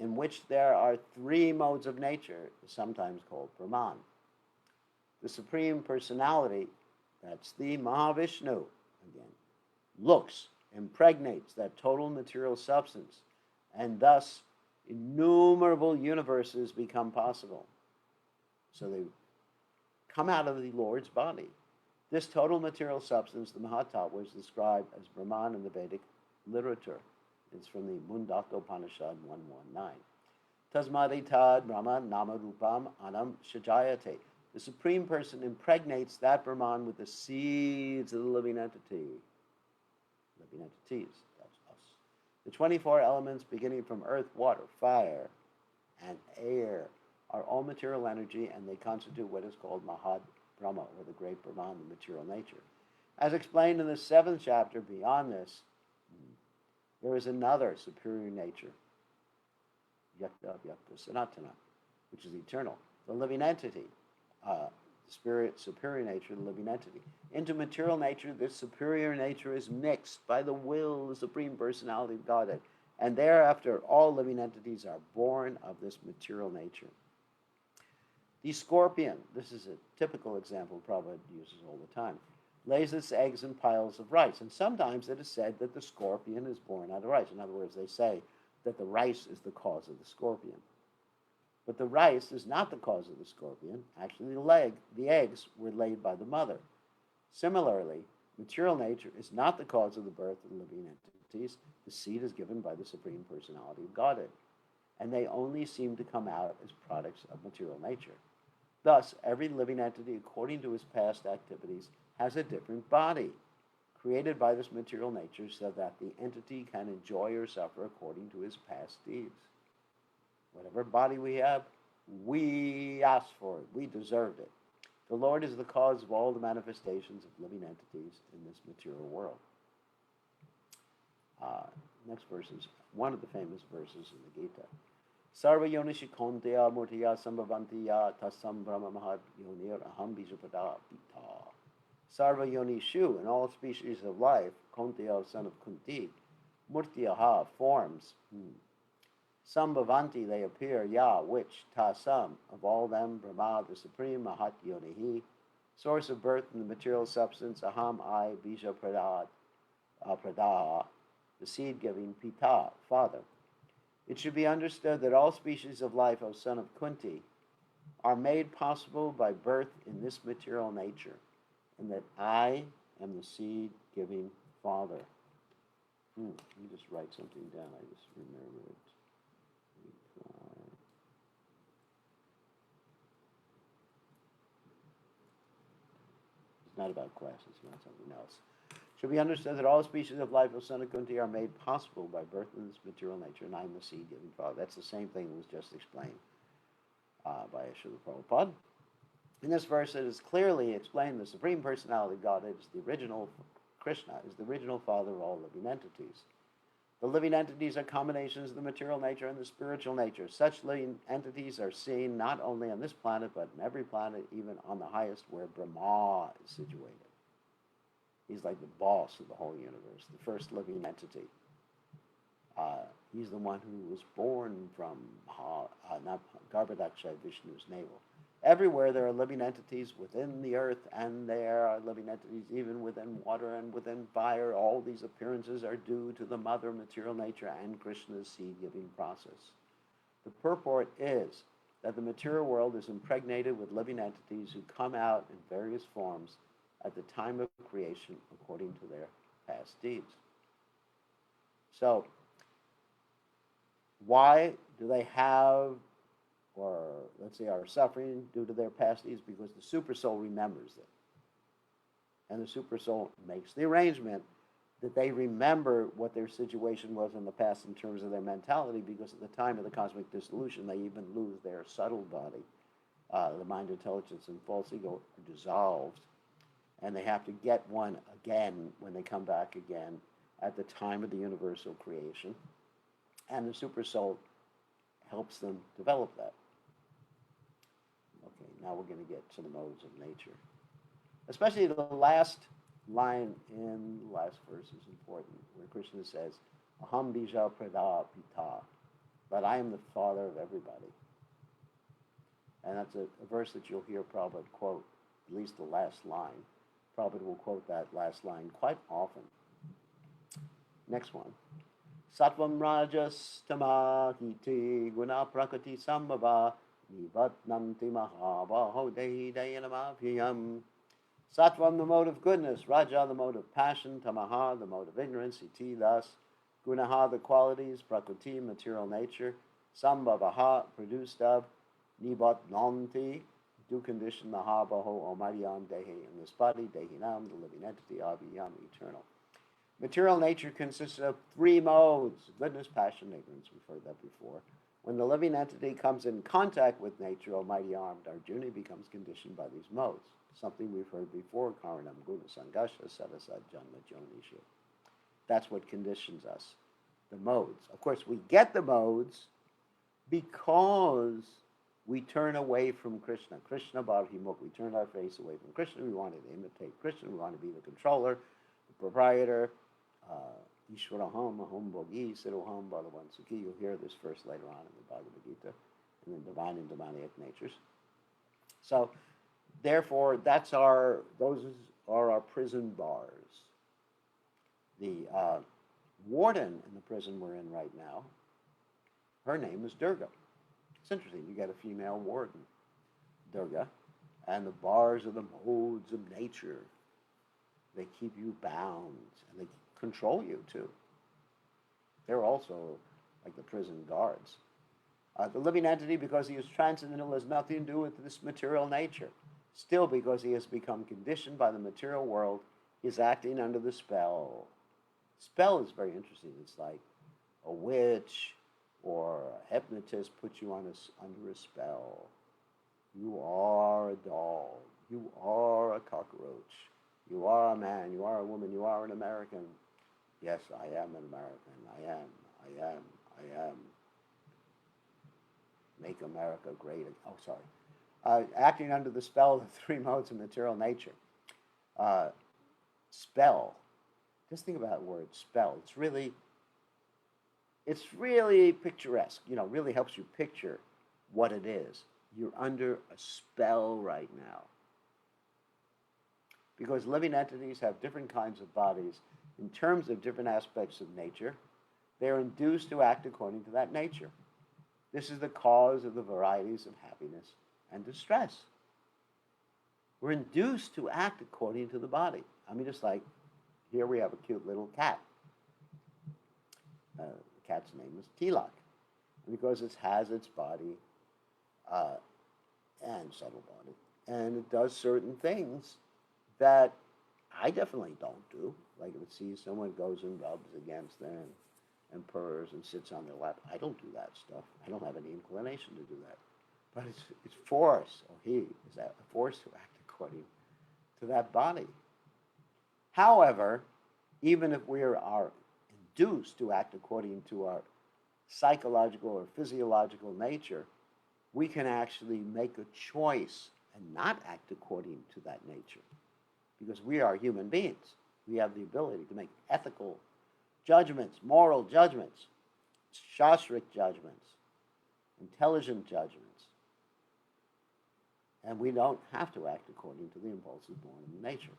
in which there are three modes of nature, is sometimes called Brahman. The Supreme Personality, that's the Mahavishnu, again, looks, impregnates that total material substance, and thus innumerable universes become possible. So they come out of the Lord's body. This total material substance, the Mahatattva, was described as Brahman in the Vedic literature. It's from the Mundaka Upanishad 119. Tasmaditad Brahman Nama Rupam Anam Shajayate. The Supreme Person impregnates that Brahman with the seeds of the living entity. Living entities, that's us. The 24 elements beginning from earth, water, fire, and air are all material energy, and they constitute what is called Mahad Brahma, or the great Brahman, the material nature. As explained in the 7th chapter, beyond this, there is another superior nature, Yakta Vyakta Sanatana, which is eternal, the living entity, the spirit, superior nature, the living entity. Into material nature, this superior nature is mixed by the will, the Supreme Personality of Godhead, and thereafter all living entities are born of this material nature. The scorpion, this is a typical example Prabhupada uses all the time, lays its eggs in piles of rice. And sometimes it is said that the scorpion is born out of rice. In other words, they say that the rice is the cause of the scorpion. But the rice is not the cause of the scorpion. Actually, the eggs were laid by the mother. Similarly, material nature is not the cause of the birth of the living entities. The seed is given by the Supreme Personality of Godhead. And they only seem to come out as products of material nature. Thus, every living entity, according to his past activities, has a different body, created by this material nature so that the entity can enjoy or suffer according to his past deeds. Whatever body we have, we asked for it. We deserved it. The Lord is the cause of all the manifestations of living entities in this material world. Next verse is one of the famous verses in the Gita. Sarva yonishi konteya murtiya sambhavantiya tasam brahma mahad yonir aham bijapada pita. Sarva yonishu, in all species of life, konteya, son of Kunti, murtiyaha, forms. Sambhavanti, they appear, ya, which, tasam, of all them, Brahma, the supreme, mahat yonihi, source of birth in the material substance, aham, I, bija pradaha, the seed-giving, pita, father. It should be understood that all species of life, O son of Kunti, are made possible by birth in this material nature, and that I am the seed-giving father. Let me just write something down. I just remembered. It's not about class, it's about something else. Should be understood that all species of life, O son of Kunti, are made possible by birth in this material nature, and I am the seed-giving father. That's the same thing that was just explained by Srila Prabhupada. In this verse, it is clearly explained the Supreme Personality of God is the original, Krishna is the original father of all living entities. The living entities are combinations of the material nature and the spiritual nature. Such living entities are seen not only on this planet, but in every planet, even on the highest where Brahma is situated. He's like the boss of the whole universe, the first living entity. He's the one who was born from Garbhodaksha, Vishnu's navel. Everywhere there are living entities within the earth, and there are living entities even within water and within fire. All these appearances are due to the mother material nature and Krishna's seed-giving process. The purport is that the material world is impregnated with living entities who come out in various forms at the time of creation according to their past deeds. So, why do they have, or let's say are suffering due to their past deeds? Because the supersoul remembers them. And the supersoul makes the arrangement that they remember what their situation was in the past in terms of their mentality, because at the time of the cosmic dissolution, they even lose their subtle body. The mind, intelligence, and false ego are dissolved. And they have to get one again when they come back again at the time of the universal creation. And the supersoul helps them develop that. Okay, now we're going to get to the modes of nature. Especially the last line in the last verse is important, where Krishna says, Aham bija prada pita, but I am the father of everybody. And that's a verse that you'll hear Prabhupada quote, at least the last line. Prabhupada will quote that last line quite often. Next one. Sattvam rajas tamahiti guna prakriti sambhava nivatnanti mahabaho dehi dayanamabhyam. Sattvam, the mode of goodness, Raja, the mode of passion, Tamaha, the mode of ignorance, Iti, thus, Gunaha, the qualities, Prakriti, material nature, Sambhavaha, produced of, Nibatnanti, do condition, Mahabaho, Omadiyam, Dehi, in this body, Dehinam, the living entity, Abhiyam, eternal. Material nature consists of three modes, goodness, passion, ignorance, we've heard that before. When the living entity comes in contact with nature, Almighty armed Arjuna becomes conditioned by these modes. Something we've heard before, Karanam Guna Sangasha Sadasad Janma Jonisha. That's what conditions us, the modes. Of course, we get the modes because we turn away from Krishna. Krishna Bhavimukh, we turn our face away from Krishna. We want to imitate Krishna. We want to be the controller, the proprietor. Ishwaraham, Aham Bhogi, Siddhoham, Bhagavan Sukhi. You'll hear this verse later on in the Bhagavad Gita, in the divine and demoniac natures. So, therefore, those are our prison bars. The warden in the prison we're in right now, her name is Durga. It's interesting, you get a female warden, Durga, and the bars are the modes of nature. They keep you bound, and they control you too. They're also like the prison guards. The living entity, because he is transcendental, has nothing to do with this material nature. Still, because he has become conditioned by the material world, he is acting under the spell. Spell is very interesting. It's like a witch or a hypnotist puts you under a spell. You are a dog. You are a cockroach. You are a man. You are a woman. You are an American. Yes, I am an American. I am. Make America great again. Oh, sorry. Acting under the spell of the three modes of material nature. Spell. Just think about the word spell. It's really picturesque. Really helps you picture what it is. You're under a spell right now. Because living entities have different kinds of bodies in terms of different aspects of nature. They're induced to act according to that nature. This is the cause of the varieties of happiness and distress. We're induced to act according to the body. I mean, just like here we have a cute little cat. The cat's name is Tilak. And because it has its body and subtle body, and it does certain things that I definitely don't do. Like if it sees someone goes and rubs against them and purrs and sits on their lap. I don't do that stuff. I don't have any inclination to do that. But it's force, or he is a force to act according to that body. However, even if we are induced to act according to our psychological or physiological nature, we can actually make a choice and not act according to that nature. Because we are human beings. We have the ability to make ethical judgments, moral judgments, shastric judgments, intelligent judgments. And we don't have to act according to the impulses born in nature.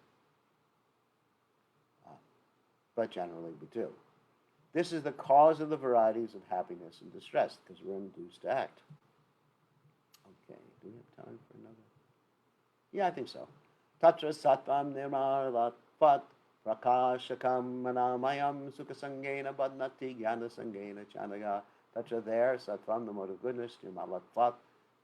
But generally we do. This is the cause of the varieties of happiness and distress, because we're induced to act. Okay, do we have time for another? Yeah, I think so. Tatra sattvam nirmalapat prakashakam manamayam sukasangena badnati jnana sangena chanaga. Tatra there, sattvam, the mode of goodness, nirmalatvat,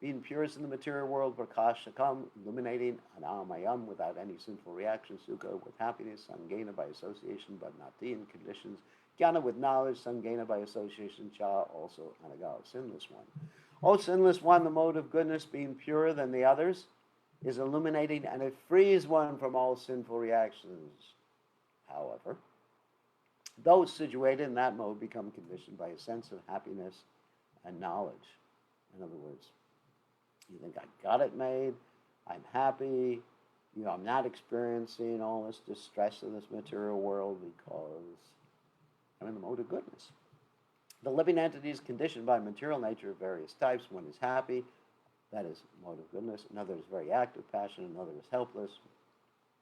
being purest in the material world, prakashakam, illuminating, anamayam, without any sinful reaction, sukha, with happiness, sangena, by association, badnati, in conditions, jnana, with knowledge, sangena, by association, cha, also anaga, sinless one. O sinless one, the mode of goodness, being purer than the others, is illuminating, and it frees one from all sinful reactions. However, those situated in that mode become conditioned by a sense of happiness and knowledge. In other words, you think, I got it made, I'm happy, I'm not experiencing all this distress in this material world because I'm in the mode of goodness. The living entity is conditioned by material nature of various types. One is happy, that is mode of goodness. Another is very active passion. Another is helpless,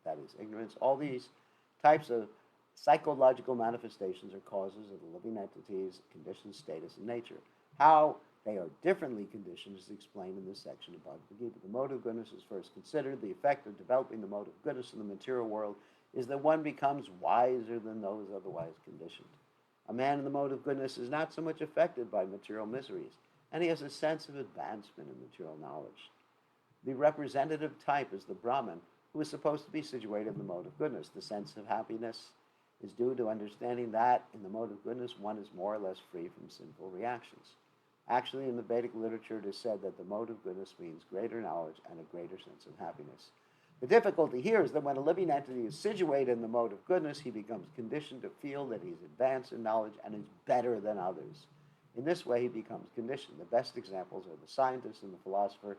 that is ignorance. All these types of psychological manifestations are causes of the living entity's conditioned status and nature. How they are differently conditioned is explained in this section of Bhagavad Gita. The mode of goodness is first considered. The effect of developing the mode of goodness in the material world is that one becomes wiser than those otherwise conditioned. A man in the mode of goodness is not so much affected by material miseries, and he has a sense of advancement in material knowledge. The representative type is the Brahman, who is supposed to be situated in the mode of goodness. The sense of happiness is due to understanding that in the mode of goodness one is more or less free from sinful reactions. Actually, in the Vedic literature, it is said that the mode of goodness means greater knowledge and a greater sense of happiness. The difficulty here is that when a living entity is situated in the mode of goodness, he becomes conditioned to feel that he's advanced in knowledge and is better than others. In this way, he becomes conditioned. The best examples are the scientist and the philosopher.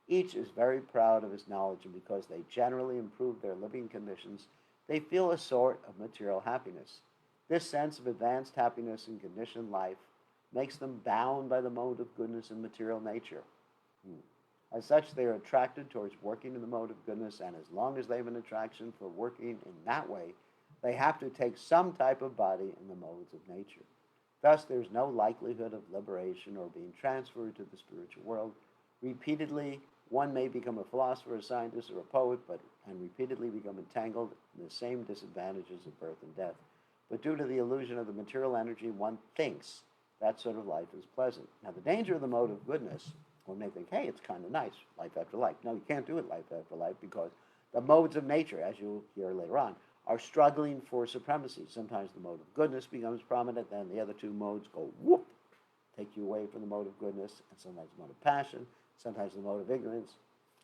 Each is very proud of his knowledge, and because they generally improve their living conditions, they feel a sort of material happiness. This sense of advanced happiness in conditioned life makes them bound by the mode of goodness and material nature. As such, they are attracted towards working in the mode of goodness, and as long as they have an attraction for working in that way, they have to take some type of body in the modes of nature. Thus, there is no likelihood of liberation or being transferred to the spiritual world. Repeatedly, one may become a philosopher, a scientist, or a poet, and repeatedly become entangled in the same disadvantages of birth and death. But due to the illusion of the material energy, one thinks that sort of life is pleasant. Now, the danger of the mode of goodness, one may think, hey, it's kind of nice, life after life. No, you can't do it life after life because the modes of nature, as you'll hear later on, are struggling for supremacy. Sometimes the mode of goodness becomes prominent, then the other two modes go whoop, take you away from the mode of goodness, and sometimes the mode of passion, sometimes the mode of ignorance,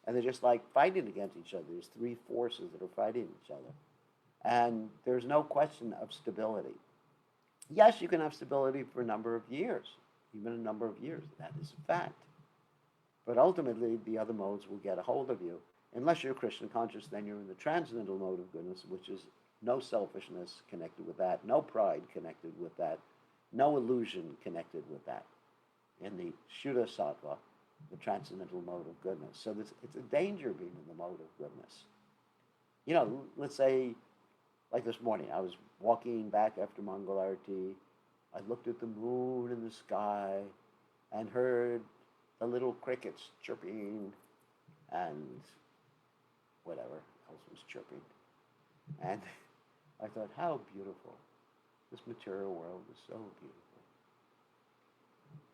and they're just like fighting against each other. There's three forces that are fighting each other. And there's no question of stability. Yes, you can have stability for a number of years, even a number of years. That is a fact. But ultimately, the other modes will get a hold of you. Unless you're Krishna conscious, then you're in the transcendental mode of goodness, which is no selfishness connected with that, no pride connected with that, no illusion connected with that. In the Shuddha Sattva, the transcendental mode of goodness. So it's a danger being in the mode of goodness. Let's say, like this morning, I was walking back after Mangal Arati. I looked at the moon in the sky and heard the little crickets chirping and whatever else was chirping. And I thought, how beautiful. This material world is so beautiful.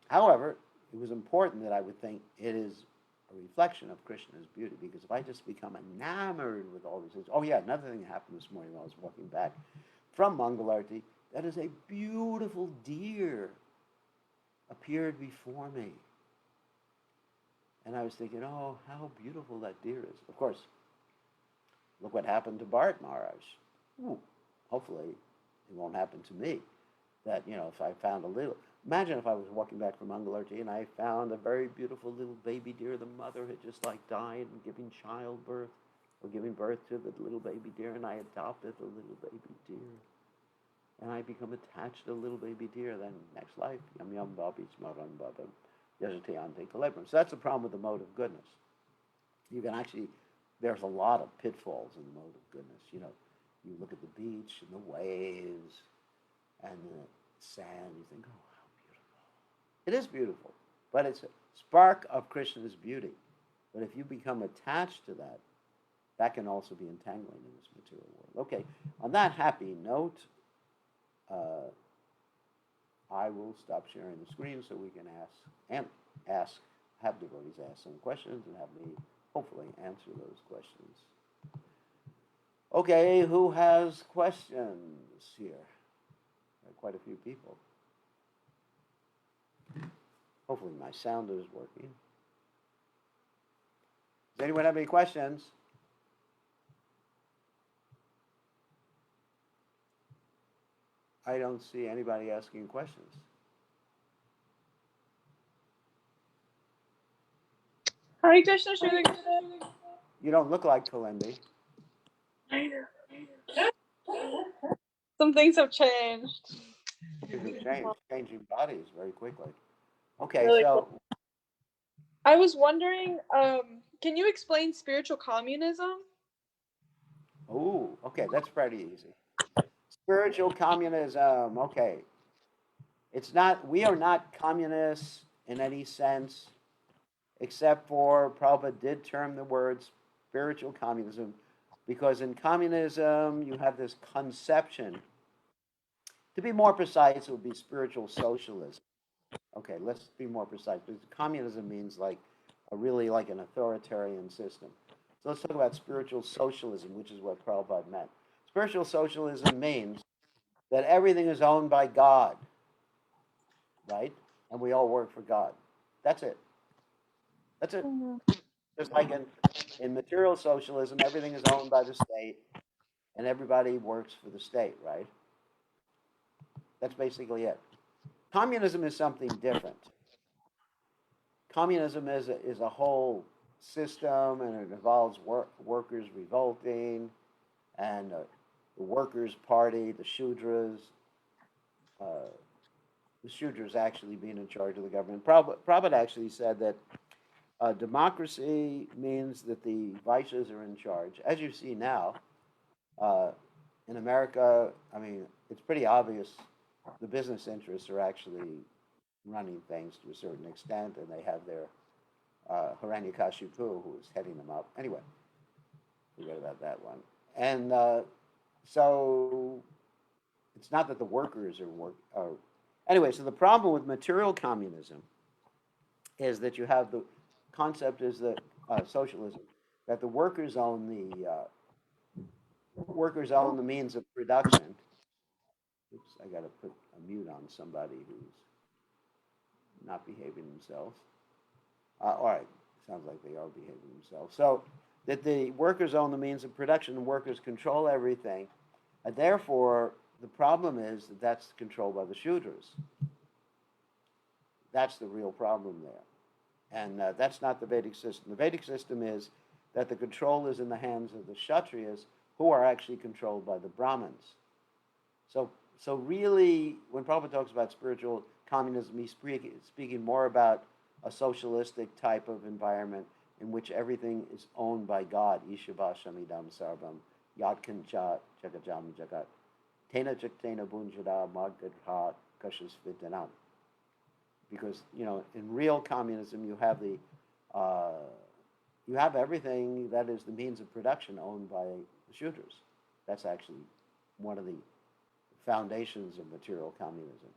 However, it was important that I would think it is a reflection of Krishna's beauty, because if I just become enamored with all these things. Oh yeah, another thing happened this morning while I was walking back from Mangal Arati. That is a beautiful deer appeared before me. And I was thinking, oh, how beautiful that deer is. Of course, look what happened to Bharat Maharaj. Ooh, hopefully it won't happen to me. That, if I found a little... Imagine if I was walking back from Mangal Arati and I found a very beautiful little baby deer. The mother had just died and giving childbirth or giving birth to the little baby deer, and I adopted the little baby deer. And I become attached to the little baby deer. Then next life, yum yum babi smaran babam yajatayante kalebram. So that's the problem with the mode of goodness. You can actually, there's a lot of pitfalls in the mode of goodness. You look at the beach and the waves and the sand, you think, oh, how beautiful. It is beautiful, but it's a spark of Krishna's beauty. But if you become attached to that, that can also be entangling in this material world. Okay, on that happy note, I will stop sharing the screen so we can have devotees ask some questions and have me hopefully answer those questions. Okay, who has questions here? There are quite a few people. Hopefully my sound is working. Does anyone have any questions? I don't see anybody asking questions. Hare Krishna, Sri Guru. You don't look like Kalendi. Some things have changed. Things have changed, changing bodies very quickly. Okay, Really so cool. I was wondering, can you explain spiritual communism? okay, that's pretty easy. Spiritual communism. Okay, it's not. We are not communists in any sense, except for Prabhupada did term the word spiritual communism, because in communism you have this conception. To be more precise, it would be spiritual socialism. Okay, let's be more precise. Because communism means like really like an authoritarian system. So let's talk about spiritual socialism, which is what Prabhupada meant. Spiritual socialism means that everything is owned by God, right? And we all work for God. That's it. That's it. Just like in material socialism, everything is owned by the state and everybody works for the state, right? That's basically it. Communism is something different. Communism is a whole system and it involves workers revolting and the Workers' Party, uh, the Shudras actually being in charge of the government. Prabhupada actually said that democracy means that the Vaishyas are in charge. As you see now, uh, in America, I mean, it's pretty obvious the business interests are actually running things to a certain extent, and they have their Hiranyakashipu, who is heading them up. Anyway, forget about that one. And so it's not that the workers are. Anyway, so the problem with material communism is that you have the concept is that socialism, that the workers own the means of production. Oops, I got to put a mute on somebody who's not behaving themselves. All right, sounds like they are behaving themselves. So that the workers own the means of production and workers control everything. And therefore, the problem is that that's controlled by the Shudras. That's the real problem there. And that's not the Vedic system. The Vedic system is that the control is in the hands of the Kshatriyas, who are actually controlled by the Brahmins. So really, when Prabhupada talks about spiritual communism, he's speaking more about a socialistic type of environment in which everything is owned by God. Ishabashamidam sarvam yatkancha jagajam jagat tena jaktena bunjada madgadha kashas vidanam. Because in real communism, you have everything that is the means of production owned by the Shudras. That's actually one of the foundations of material communism.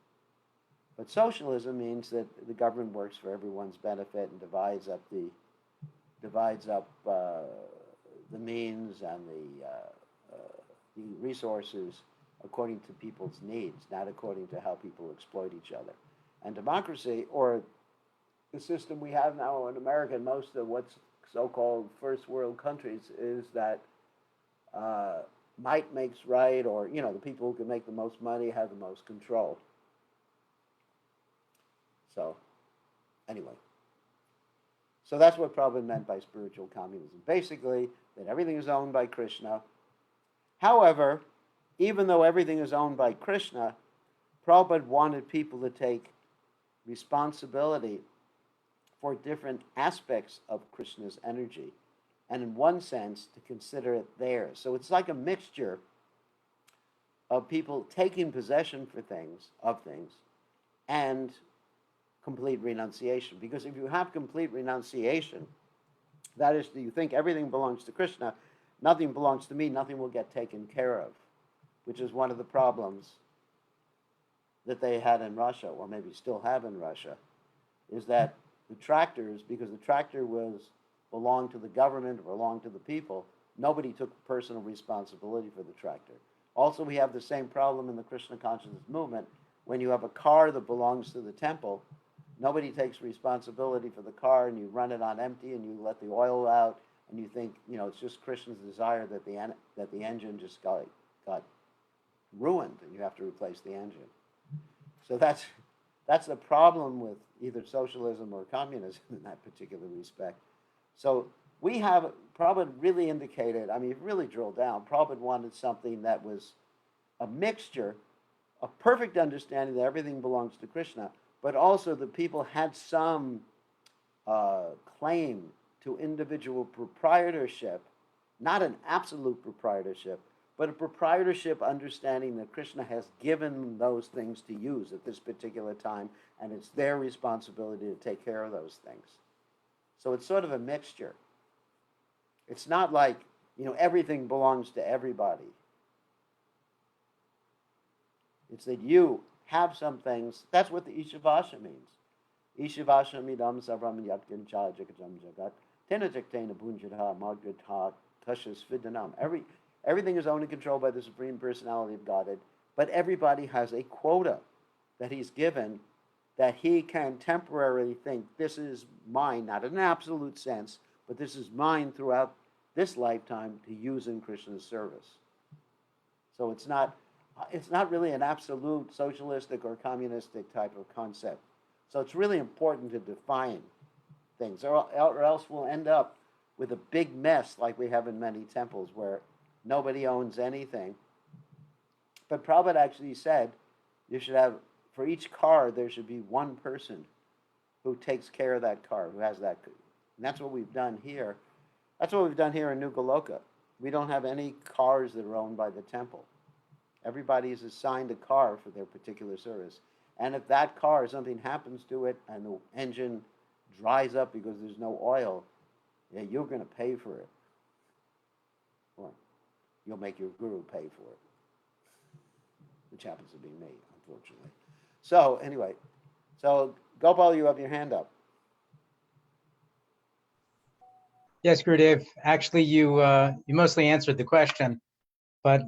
But socialism means that the government works for everyone's benefit and divides up the means and the resources according to people's needs, not according to how people exploit each other. And democracy, or the system we have now in America and most of what's so-called first world countries, is that might makes right, or the people who can make the most money have the most control. So, anyway, so that's what Prabhupada meant by spiritual communism. Basically, that everything is owned by Krishna. However, even though everything is owned by Krishna, Prabhupada wanted people to take responsibility for different aspects of Krishna's energy, and in one sense, to consider it theirs. So it's like a mixture of people taking possession of things, and complete renunciation. Because if you have complete renunciation, that is, you think everything belongs to Krishna, nothing belongs to me, nothing will get taken care of, which is one of the problems that they had in Russia, or maybe still have in Russia, is that the tractors, because the tractor belonged to the government or belonged to the people, nobody took personal responsibility for the tractor. Also, we have the same problem in the Krishna consciousness movement. When you have a car that belongs to the temple, nobody takes responsibility for the car, and you run it on empty, and you let the oil out, and you think it's just Krishna's desire that the engine just got ruined, and you have to replace the engine. So that's the problem with either socialism or communism in that particular respect. So we have, Prabhupada really indicated, I mean, really drilled down, Prabhupada wanted something that was a mixture, a perfect understanding that everything belongs to Krishna, but also the people had some claim to individual proprietorship, not an absolute proprietorship, but a proprietorship understanding that Krishna has given those things to use at this particular time, and it's their responsibility to take care of those things. So it's sort of a mixture. It's not like, everything belongs to everybody. It's that you have some things. That's what the Ishavasha means. Ishavasha midam sarvam yatkin cha jakajam jagat tena jaktena bunjadha margata tashas vidanam. Everything is owned and controlled by the Supreme Personality of Godhead, but everybody has a quota that he's given that he can temporarily think, this is mine, not in an absolute sense, but this is mine throughout this lifetime to use in Krishna's service. So it's not really an absolute socialistic or communistic type of concept. So it's really important to define things, or else we'll end up with a big mess like we have in many temples where nobody owns anything. But Prabhupada actually said you should have, for each car, there should be one person who takes care of that car, who has that. And that's what we've done here. That's what we've done here in New Goloka. We don't have any cars that are owned by the temple. Everybody is assigned a car for their particular service. And if that car, something happens to it, and the engine dries up because there's no oil, you're going to pay for it. Or you'll make your guru pay for it, which happens to be me, unfortunately. So anyway, Gopal, you have your hand up. Yes, Gurudev. Actually, you mostly answered the question, but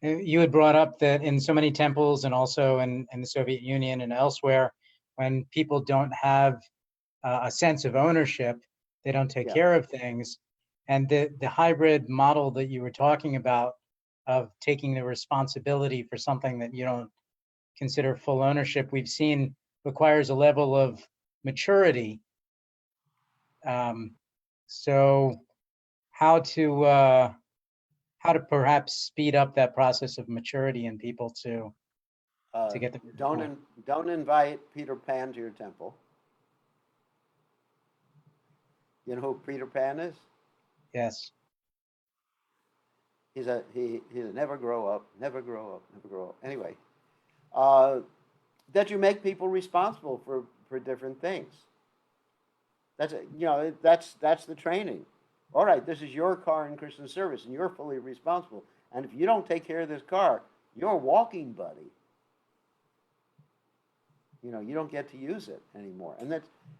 you had brought up that in so many temples and also in the Soviet Union and elsewhere, when people don't have a sense of ownership, they don't take care of things. And the hybrid model that you were talking about of taking the responsibility for something that you don't consider full ownership, we've seen requires a level of maturity. So how to perhaps speed up that process of maturity in people to get them. Don't invite Peter Pan to your temple. You know who Peter Pan is? Yes. He's a never grow up. Anyway, that you make people responsible for different things. That's the training. All right, this is your car in Krishna's service, and you're fully responsible. And if you don't take care of this car, you're a walking buddy. You don't get to use it anymore. And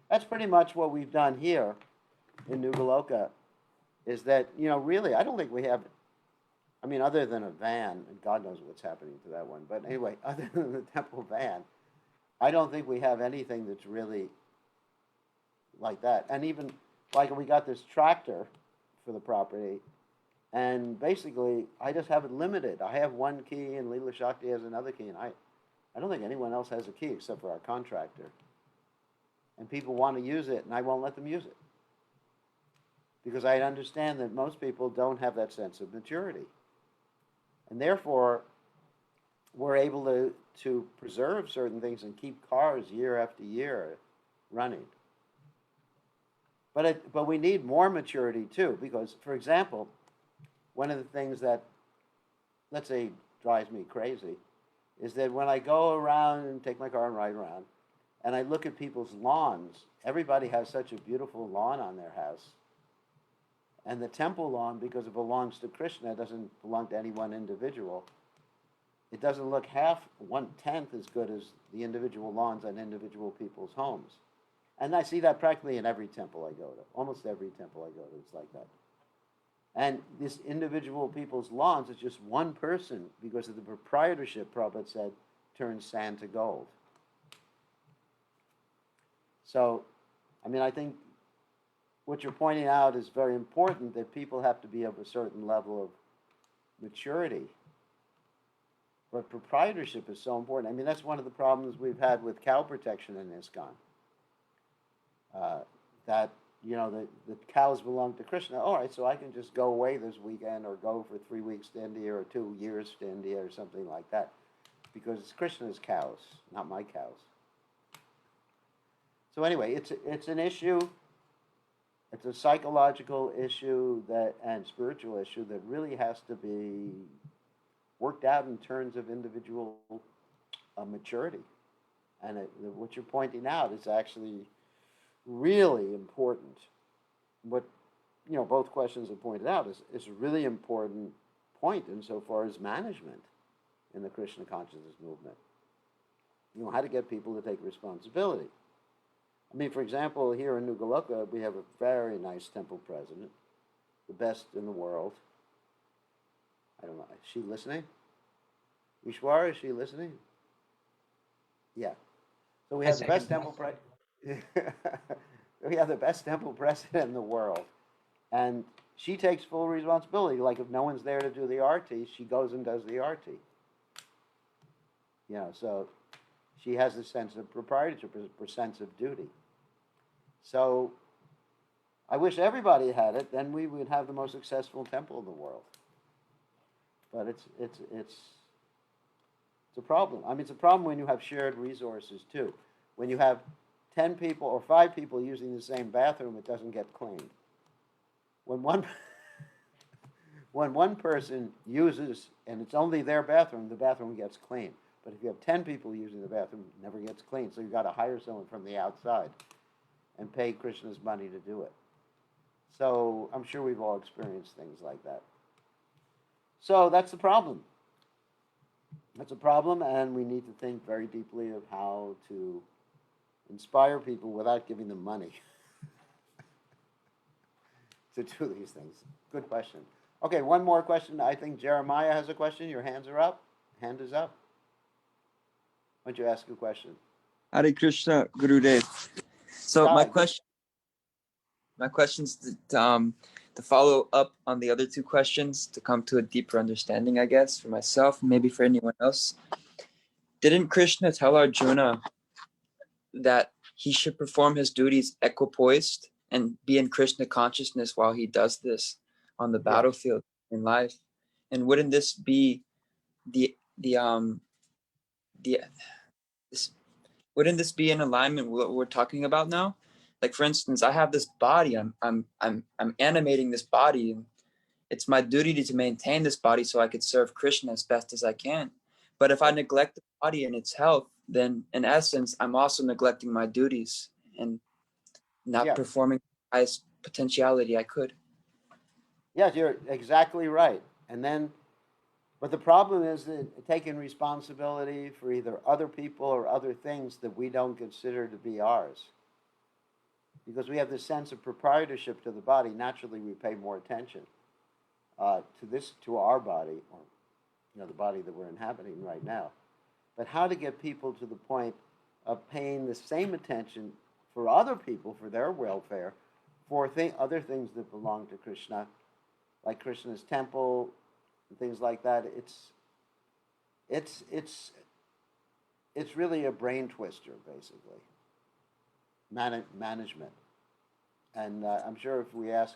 that's pretty much what we've done here in New Goloka, is that, really, I don't think we have, other than a van, and God knows what's happening to that one, but anyway, other than the temple van, I don't think we have anything that's really like that. And even, like, we got this tractor for the property, and basically, I just have it limited. I have one key, and Leela Shakti has another key, and I don't think anyone else has a key except for our contractor. And people want to use it, and I won't let them use it. Because I understand that most people don't have that sense of maturity. And therefore, we're able to preserve certain things and keep cars year after year running. But we need more maturity too, because, for example, one of the things that, let's say, drives me crazy is that when I go around and take my car and ride around, and I look at people's lawns, everybody has such a beautiful lawn on their house. And the temple lawn, because it belongs to Krishna, it doesn't belong to any one individual. It doesn't look half, 1/10 as good as the individual lawns on individual people's homes. And I see that practically in every temple I go to. Almost every temple I go to, it's like that. And this individual people's lawns is just one person, because of the proprietorship, Prabhupada said, turns sand to gold. So, I think what you're pointing out is very important, that people have to be of a certain level of maturity. But proprietorship is so important. That's one of the problems we've had with cow protection in ISKCON. That the cows belong to Krishna. All right, so I can just go away this weekend or go for 3 weeks to India or 2 years to India or something like that, because it's Krishna's cows, not my cows. So anyway, it's an issue. It's a psychological issue and spiritual issue that really has to be worked out in terms of individual maturity. And what you're pointing out is actually really important. What both questions have pointed out is a really important point insofar as management in the Krishna consciousness movement. How to get people to take responsibility. I mean, for example, here in New Goloka, we have a very nice temple president, the best in the world. I don't know, is she listening? Ishwar, is she listening? Yeah. So we have the best temple president. We have the best temple president in the world. And she takes full responsibility. Like if no one's there to do the arti, she goes and does the arti. So she has a sense of proprietorship, a sense of duty. So I wish everybody had it, then we would have the most successful temple in the world. But it's a problem. I mean, it's a problem when you have shared resources too. When you have 10 people or 5 people using the same bathroom, it doesn't get cleaned. When one person uses, and it's only their bathroom, the bathroom gets clean. But if you have 10 people using the bathroom, it never gets clean. So you've got to hire someone from the outside and pay Krishna's money to do it. So I'm sure we've all experienced things like that. So that's the problem. That's a problem, and we need to think very deeply of how to inspire people without giving them money to do these things. Good question. Okay, one more question. I think Jeremiah has a question. Your hands are up. Hand is up. Why don't you ask a question? Hare Krishna, Gurudev. So God, my question's to follow up on the other 2 questions, to come to a deeper understanding, I guess, for myself, maybe for anyone else. Didn't Krishna tell Arjuna that he should perform his duties equipoised and be in Krishna consciousness while he does this on the battlefield in life? And wouldn't this be wouldn't this be in alignment with what we're talking about now? Like, for instance, I have this body. I'm animating this body, and it's my duty to maintain this body so I could serve Krishna as best as I can. But if I neglect the body and its health, then in essence, I'm also neglecting my duties and not performing the highest potentiality I could. Yes, you're exactly right. But the problem is that taking responsibility for either other people or other things that we don't consider to be ours. Because we have this sense of proprietorship to the body, naturally we pay more attention to our body, or the body that we're inhabiting right now. But how to get people to the point of paying the same attention for other people, for their welfare, for other things that belong to Krishna, like Krishna's temple and things like that. It's really a brain twister, basically. Management. And I'm sure if we ask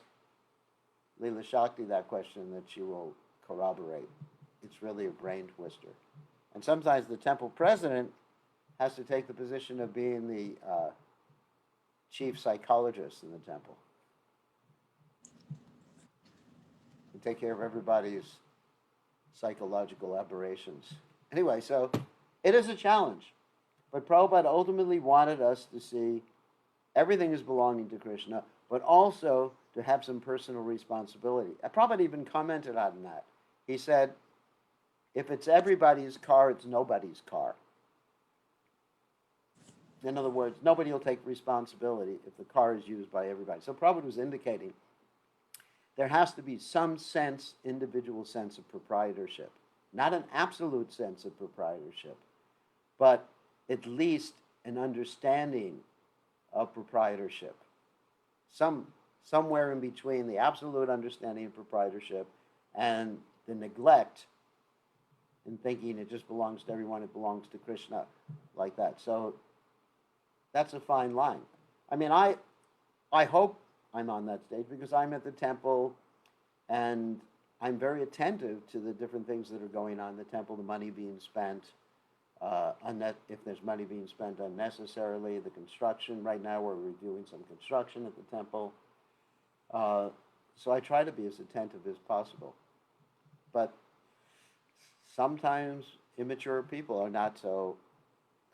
Leela Shakti that question, that she will corroborate. It's really a brain twister. And sometimes the temple president has to take the position of being the chief psychologist in the temple. To take care of everybody's psychological aberrations. Anyway, so it is a challenge. But Prabhupada ultimately wanted us to see everything is belonging to Krishna, but also to have some personal responsibility. Prabhupada even commented on that. He said, if it's everybody's car, it's nobody's car. In other words, nobody will take responsibility if the car is used by everybody. So Prabhupada was indicating there has to be some individual sense of proprietorship. Not an absolute sense of proprietorship, but at least an understanding of proprietorship. Somewhere in between the absolute understanding of proprietorship and the neglect in thinking it just belongs to everyone, it belongs to Krishna, like that. So that's a fine line. I mean, I hope I'm on that stage because I'm at the temple and I'm very attentive to the different things that are going on in the temple, the money being spent, if there's money being spent unnecessarily, the construction. Right now we're reviewing some construction at the temple. So I try to be as attentive as possible. But sometimes immature people are not so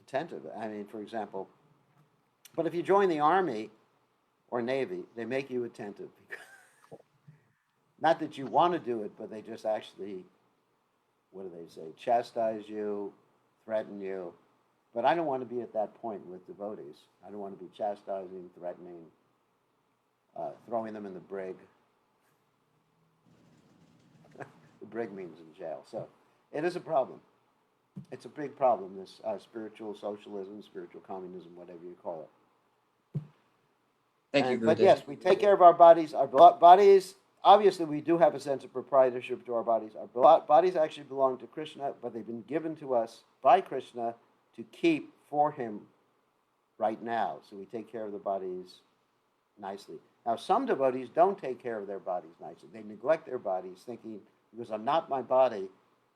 attentive. I mean, for example, but if you join the Army or Navy, they make you attentive. Not that you want to do it, but they just actually, what do they say, chastise you, threaten you. But I don't want to be at that point with devotees. I don't want to be chastising, threatening, throwing them in the brig. The brig means in jail. So it is a problem. It's a big problem, this spiritual socialism, spiritual communism, whatever you call it. Thank you, But Gurudev. yes, we take care of our bodies. Our bodies, obviously, we do have a sense of proprietorship to our bodies. Our bodies actually belong to Krishna, but they've been given to us by Krishna to keep for him right now. So we take care of the bodies nicely. Now, some devotees don't take care of their bodies nicely. They neglect their bodies, thinking, because I'm not my body,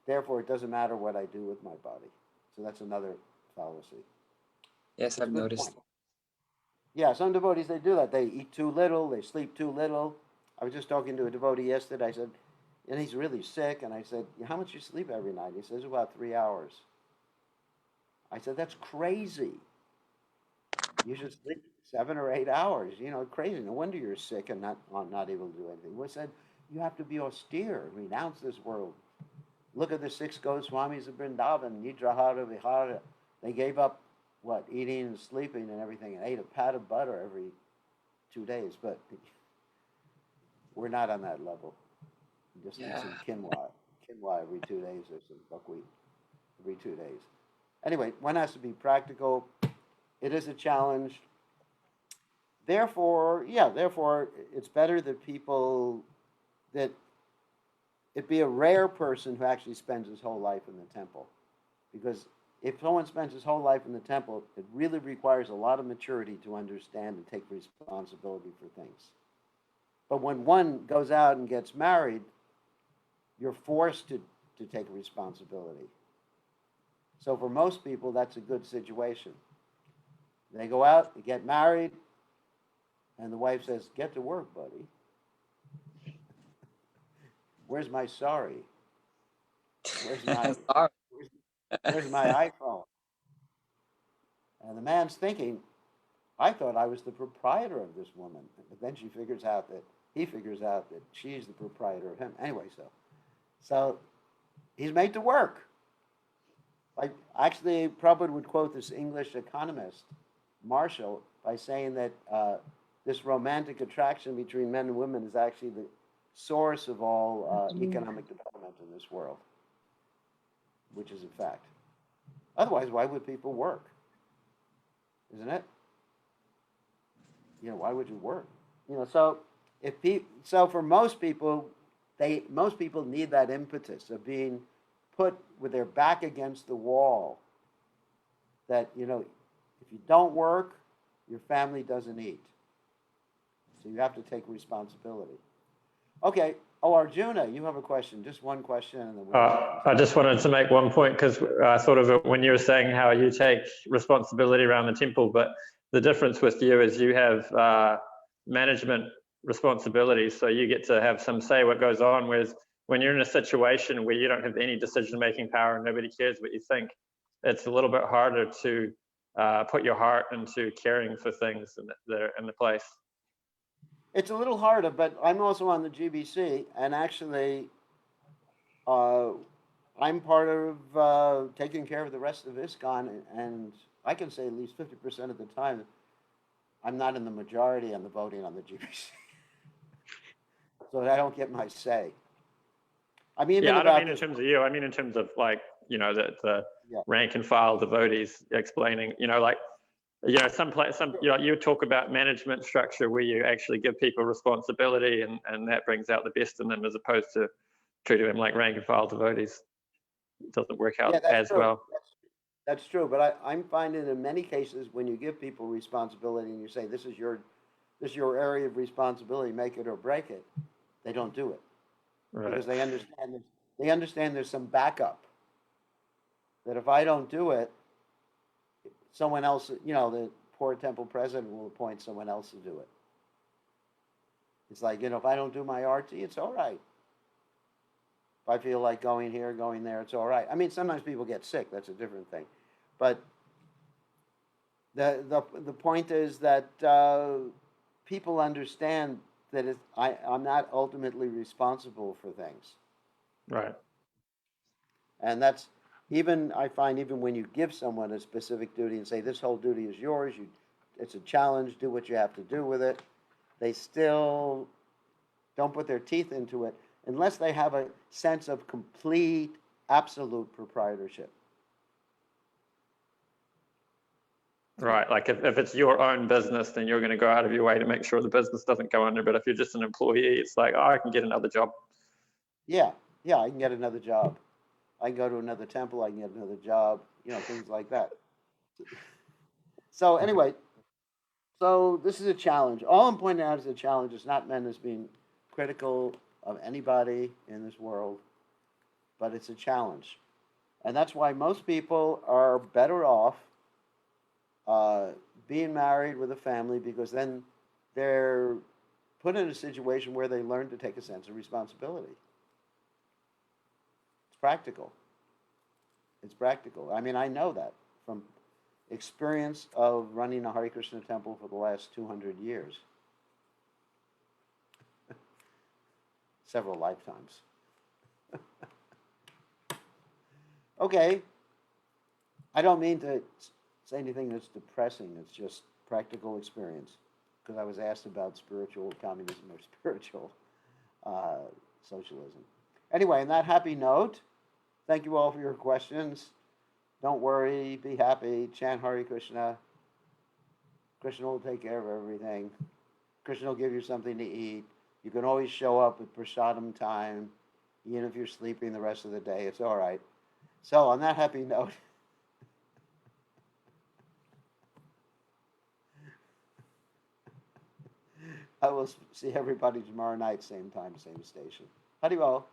therefore it doesn't matter what I do with my body. So that's another fallacy. Yes, I've noticed. Point. Yeah, some devotees, they do that. They eat too little, they sleep too little. I was just talking to a devotee yesterday. I said, and he's really sick, and I said, how much you sleep every night? He says, about 3 hours. I said, that's crazy. You should sleep 7 or 8 hours. You know, crazy. No wonder you're sick and not able to do anything. We said, you have to be austere, renounce this world. Look at the 6 Goswamis of Vrindavan, Nidrahara Vihara. They gave up, eating and sleeping and everything, and ate a pat of butter every 2 days. But we're not on that level. Just eat some quinoa every 2 days, or some buckwheat every 2 days. Anyway, one has to be practical. It is a challenge. Therefore, it's better that it be a rare person who actually spends his whole life in the temple. Because if someone spends his whole life in the temple, it really requires a lot of maturity to understand and take responsibility for things. But when one goes out and gets married, you're forced to take responsibility. So for most people, that's a good situation. They go out, they get married, and the wife says, get to work, buddy. Where's my sorry? Where's my iPhone? And the man's thinking, I thought I was the proprietor of this woman. But then he figures out that she's the proprietor of him. Anyway, so he's made to work. Like, actually, Prabhupada would quote this English economist, Marshall, by saying that this romantic attraction between men and women is actually the source of all economic development in this world, which is a fact. Otherwise, why would people work? Isn't it? Why would you work? So for most people, most people need that impetus of being put with their back against the wall. That if you don't work, your family doesn't eat. So you have to take responsibility. Okay. Oh, Arjuna, you have a question. Just one question, and then I just wanted to make one point, because I thought of it when you were saying how you take responsibility around the temple, but the difference with you is you have management responsibilities, so you get to have some say what goes on, whereas when you're in a situation where you don't have any decision-making power and nobody cares what you think, it's a little bit harder to put your heart into caring for things that are in the place. It's a little harder, but I'm also on the GBC, and actually, I'm part of taking care of the rest of ISKCON, and I can say at least 50% of the time, I'm not in the majority on the voting on the GBC. So I don't get my say. I mean, I don't mean in terms of you. I mean in terms of the rank and file devotees explaining. You talk about management structure where you actually give people responsibility, and that brings out the best in them, as opposed to treating them like rank and file devotees. It doesn't work out as true. well. That's true, but I'm finding in many cases when you give people responsibility and you say this is this is your area of responsibility, make it or break it, they don't do it because Right. they understand there's some backup. That if I don't do it, someone else, the poor temple president will appoint someone else to do it. It's like, if I don't do my RT, it's all right. If I feel like going here, going there, it's all right. I mean, sometimes people get sick. That's a different thing. But the point is that people understand that I'm not ultimately responsible for things. Right. And that's I find even when you give someone a specific duty and say, this whole duty is yours, it's a challenge, do what you have to do with it, they still don't put their teeth into it unless they have a sense of complete, absolute proprietorship. Right. Like if it's your own business, then you're going to go out of your way to make sure the business doesn't go under. But if you're just an employee, it's like, oh, I can get another job. Yeah, I can get another job. I can go to another temple, I can get another job, things like that. So anyway, so this is a challenge. All I'm pointing out is a challenge. It's not meant as being critical of anybody in this world, but it's a challenge. And that's why most people are better off being married with a family, because then they're put in a situation where they learn to take a sense of responsibility. It's practical. It's practical. I mean, I know that from experience of running a Hare Krishna temple for the last 200 years. Several lifetimes. Okay. I don't mean to say anything that's depressing. It's just practical experience. Because I was asked about spiritual communism or spiritual socialism. Anyway, on that happy note, thank you all for your questions. Don't worry, be happy, chant Hare Krishna. Krishna will take care of everything. Krishna will give you something to eat. You can always show up at prasadam time, even if you're sleeping the rest of the day. It's all right. So on that happy note, I will see everybody tomorrow night, same time, same station. Haribol.